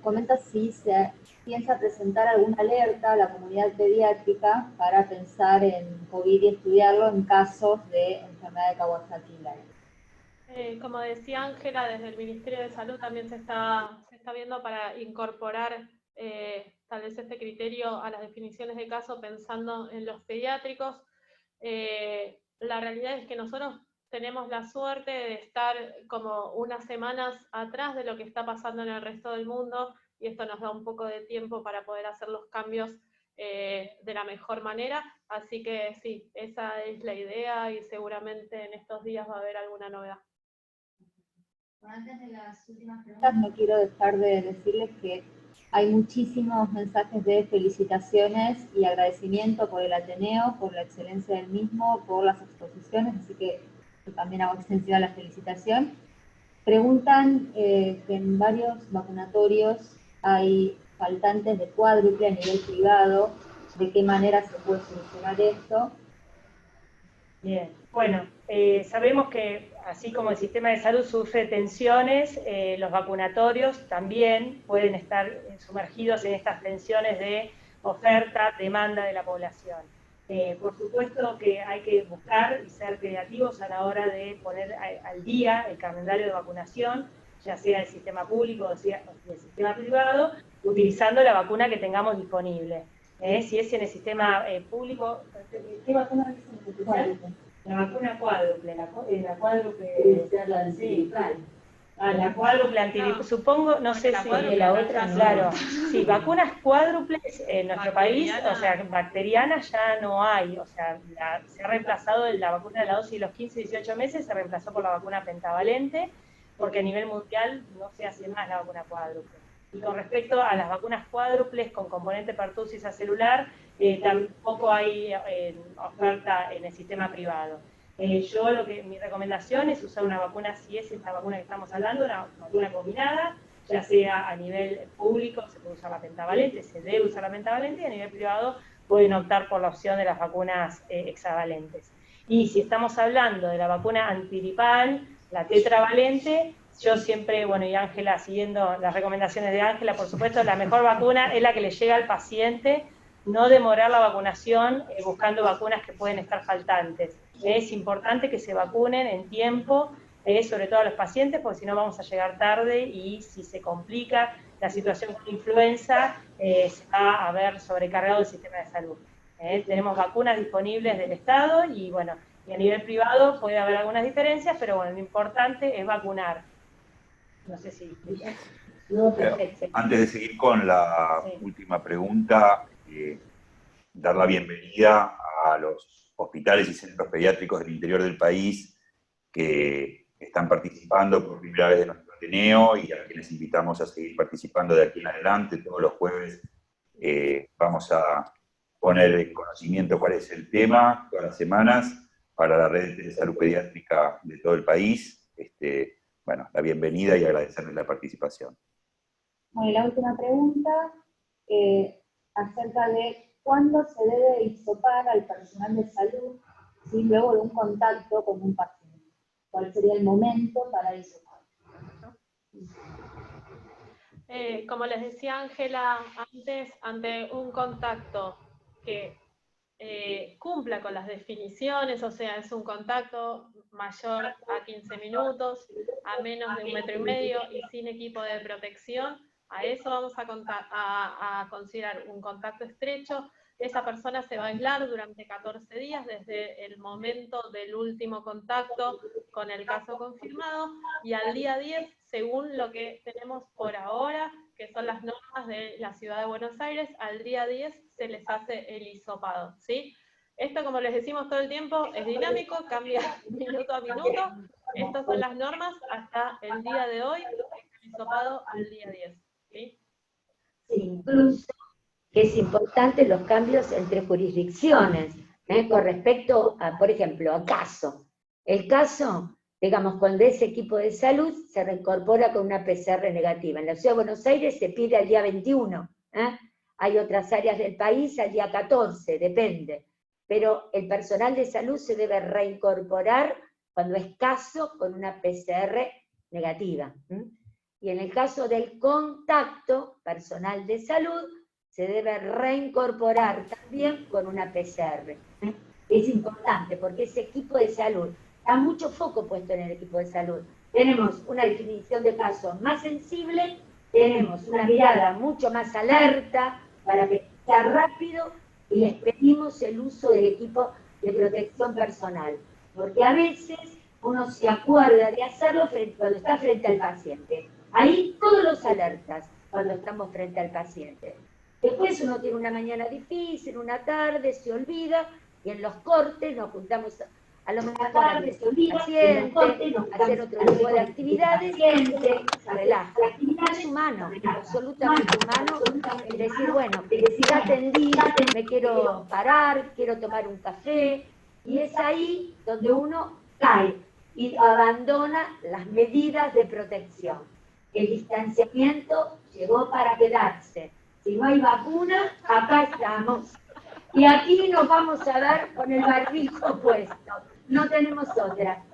comenta si se piensa presentar alguna alerta a la comunidad pediátrica para pensar en COVID y estudiarlo en casos de enfermedad de Kawasaki-Lyle. Como decía Ángela, desde el Ministerio de Salud también se está viendo para incorporar tal vez este criterio a las definiciones de caso pensando en los pediátricos. La realidad es que nosotros tenemos la suerte de estar como unas semanas atrás de lo que está pasando en el resto del mundo, y esto nos da un poco de tiempo para poder hacer los cambios de la mejor manera, así que sí, esa es la idea y seguramente en estos días va a haber alguna novedad. Antes de las últimas preguntas, no quiero dejar de decirles que hay muchísimos mensajes de felicitaciones y agradecimiento por el Ateneo, por la excelencia del mismo, por las exposiciones, así que yo también hago extensiva la felicitación. Preguntan que en varios vacunatorios hay faltantes de cuádruple a nivel privado, ¿de qué manera se puede solucionar esto? Bien, bueno, sabemos que así como el sistema de salud sufre tensiones, los vacunatorios también pueden estar sumergidos en estas tensiones de oferta, demanda de la población. Por supuesto que hay que buscar y ser creativos a la hora de poner al día el calendario de vacunación, ya sea del sistema público o del sistema privado, utilizando la vacuna que tengamos disponible. Si es en el sistema público, ¿qué vacuna es? La vacuna cuádruple, la cuádruple, sí. La cuádruple antigripal, supongo, no sé si la otra, claro, sí, vacunas cuádruples en nuestro país, o sea, bacterianas ya no hay, o sea, se ha reemplazado la vacuna de la dosis de los 15 y 18 meses, se reemplazó por la vacuna pentavalente, porque a nivel mundial no se hace más la vacuna cuádruple. Y con respecto a las vacunas cuádruples con componente pertussis acelular, tampoco hay oferta en el sistema privado. Mi recomendación es usar una vacuna, si es esta vacuna que estamos hablando, una vacuna combinada, ya sea a nivel público se puede usar la pentavalente, se debe usar la pentavalente, y a nivel privado pueden optar por la opción de las vacunas hexavalentes. Y si estamos hablando de la vacuna antigripal, la tetravalente, yo siempre, bueno, y Ángela, siguiendo las recomendaciones de Ángela, por supuesto, la mejor vacuna es la que le llega al paciente, no demorar la vacunación buscando vacunas que pueden estar faltantes. Es importante que se vacunen en tiempo, sobre todo a los pacientes, porque si no vamos a llegar tarde y si se complica la situación con influenza, se va a ver sobrecargado el sistema de salud. Tenemos vacunas disponibles del Estado y, bueno, y a nivel privado puede haber algunas diferencias, pero bueno, lo importante es vacunar. No sé si... No, perfecto. Antes de seguir con la última pregunta, dar la bienvenida a los hospitales y centros pediátricos del interior del país que están participando por primera vez de nuestro Ateneo y a quienes invitamos a seguir participando de aquí en adelante. Todos los jueves vamos a poner en conocimiento cuál es el tema todas las semanas para la red de salud pediátrica de todo el país. Bueno, la bienvenida y agradecerles la participación. Bueno, y la última pregunta, acerca de cuándo se debe hisopar al personal de salud, ¿sí? Luego de un contacto con un paciente. ¿Cuál sería el momento para hisopar? Como les decía Ángela antes, ante un contacto que cumpla con las definiciones, o sea, es un contacto mayor a 15 minutos, a menos de 1,5 metros y sin equipo de protección, a eso vamos a considerar un contacto estrecho. Esa persona se va a aislar durante 14 días desde el momento del último contacto con el caso confirmado, y al día 10, según lo que tenemos por ahora, que son las normas de la Ciudad de Buenos Aires, al día 10 se les hace el hisopado, ¿sí? Esto, como les decimos todo el tiempo, es dinámico, cambia minuto a minuto. Estas son las normas hasta el día de hoy, el hisopado al día 10, ¿sí? Sí, incluso que es importante los cambios entre jurisdicciones, con respecto a, por ejemplo, a caso. El caso, digamos, cuando ese equipo de salud se reincorpora con una PCR negativa. En la Ciudad de Buenos Aires se pide al día 21, hay otras áreas del país al día 14, depende. Pero el personal de salud se debe reincorporar cuando es caso con una PCR negativa. Y en el caso del contacto, personal de salud se debe reincorporar también con una PCR. Es importante porque ese equipo de salud, está mucho foco puesto en el equipo de salud. Tenemos una definición de caso más sensible, tenemos una mirada mucho más alerta para pensar rápido y les pedimos el uso del equipo de protección personal. Porque a veces uno se acuerda de hacerlo cuando está frente al paciente. Ahí todos los alertas cuando estamos frente al paciente. Después uno tiene una mañana difícil, una tarde, se olvida, y en los cortes nos juntamos a lo mejor tarde, se olvida, hacer otro tipo de actividades, se relaja. Es humano, absolutamente humano, el decir, bueno, ya atendí, me quiero parar, quiero tomar un café, y es ahí donde uno cae y abandona las medidas de protección. El distanciamiento llegó para quedarse. Si no hay vacuna, acá estamos. Y aquí nos vamos a dar con el barbijo puesto. No tenemos otra.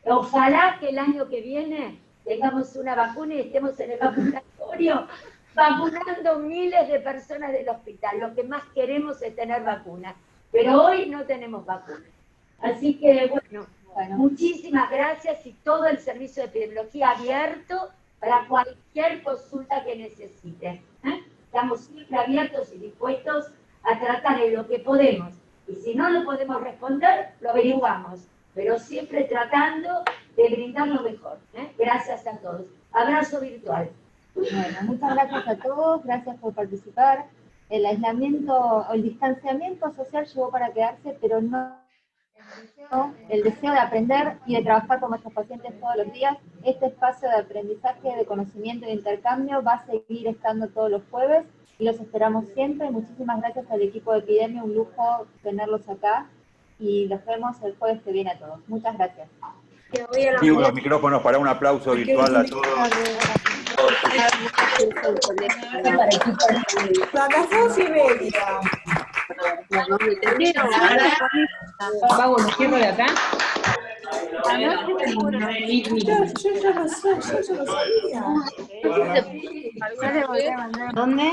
Ojalá que el año que viene tengamos una vacuna y estemos en el vacunatorio vacunando miles de personas del hospital. Lo que más queremos es tener vacunas. Pero hoy no tenemos vacunas. Así que, bueno, muchísimas gracias y todo el servicio de epidemiología abierto para cualquier consulta que necesiten. Estamos siempre abiertos y dispuestos a tratar en lo que podemos. Y si no lo podemos responder, lo averiguamos. Pero siempre tratando de brindar lo mejor. Gracias a todos. Abrazo virtual. Bueno, muchas gracias a todos. Gracias por participar. El aislamiento, el distanciamiento social llegó para quedarse, pero no el deseo de aprender y de trabajar con nuestros pacientes todos los días. Este espacio de aprendizaje, de conocimiento y de intercambio va a seguir estando todos los jueves y los esperamos siempre. Muchísimas gracias al equipo de Epidemia, un lujo tenerlos acá y los vemos el jueves que viene a todos. Muchas gracias. Activo los micrófonos para un aplauso virtual a todos. A las 2:30. Pago, ¿lo cierro de acá? Yo ya lo sé, yo lo sabía. ¿Dónde?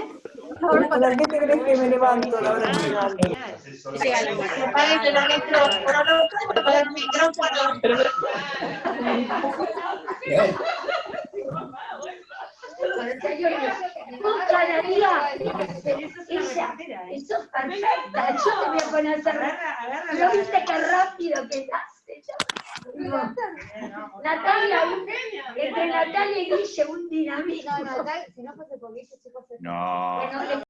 ¿Para qué te crees que me levanto la hora final? Cada día, ella, eso es perfecta, yo te voy a poner a hacer, ¿no viste qué rápido que hace? Natalia, entre Natalia y Guille, un dinamismo. No, si no fuese por Guille, chicos, No.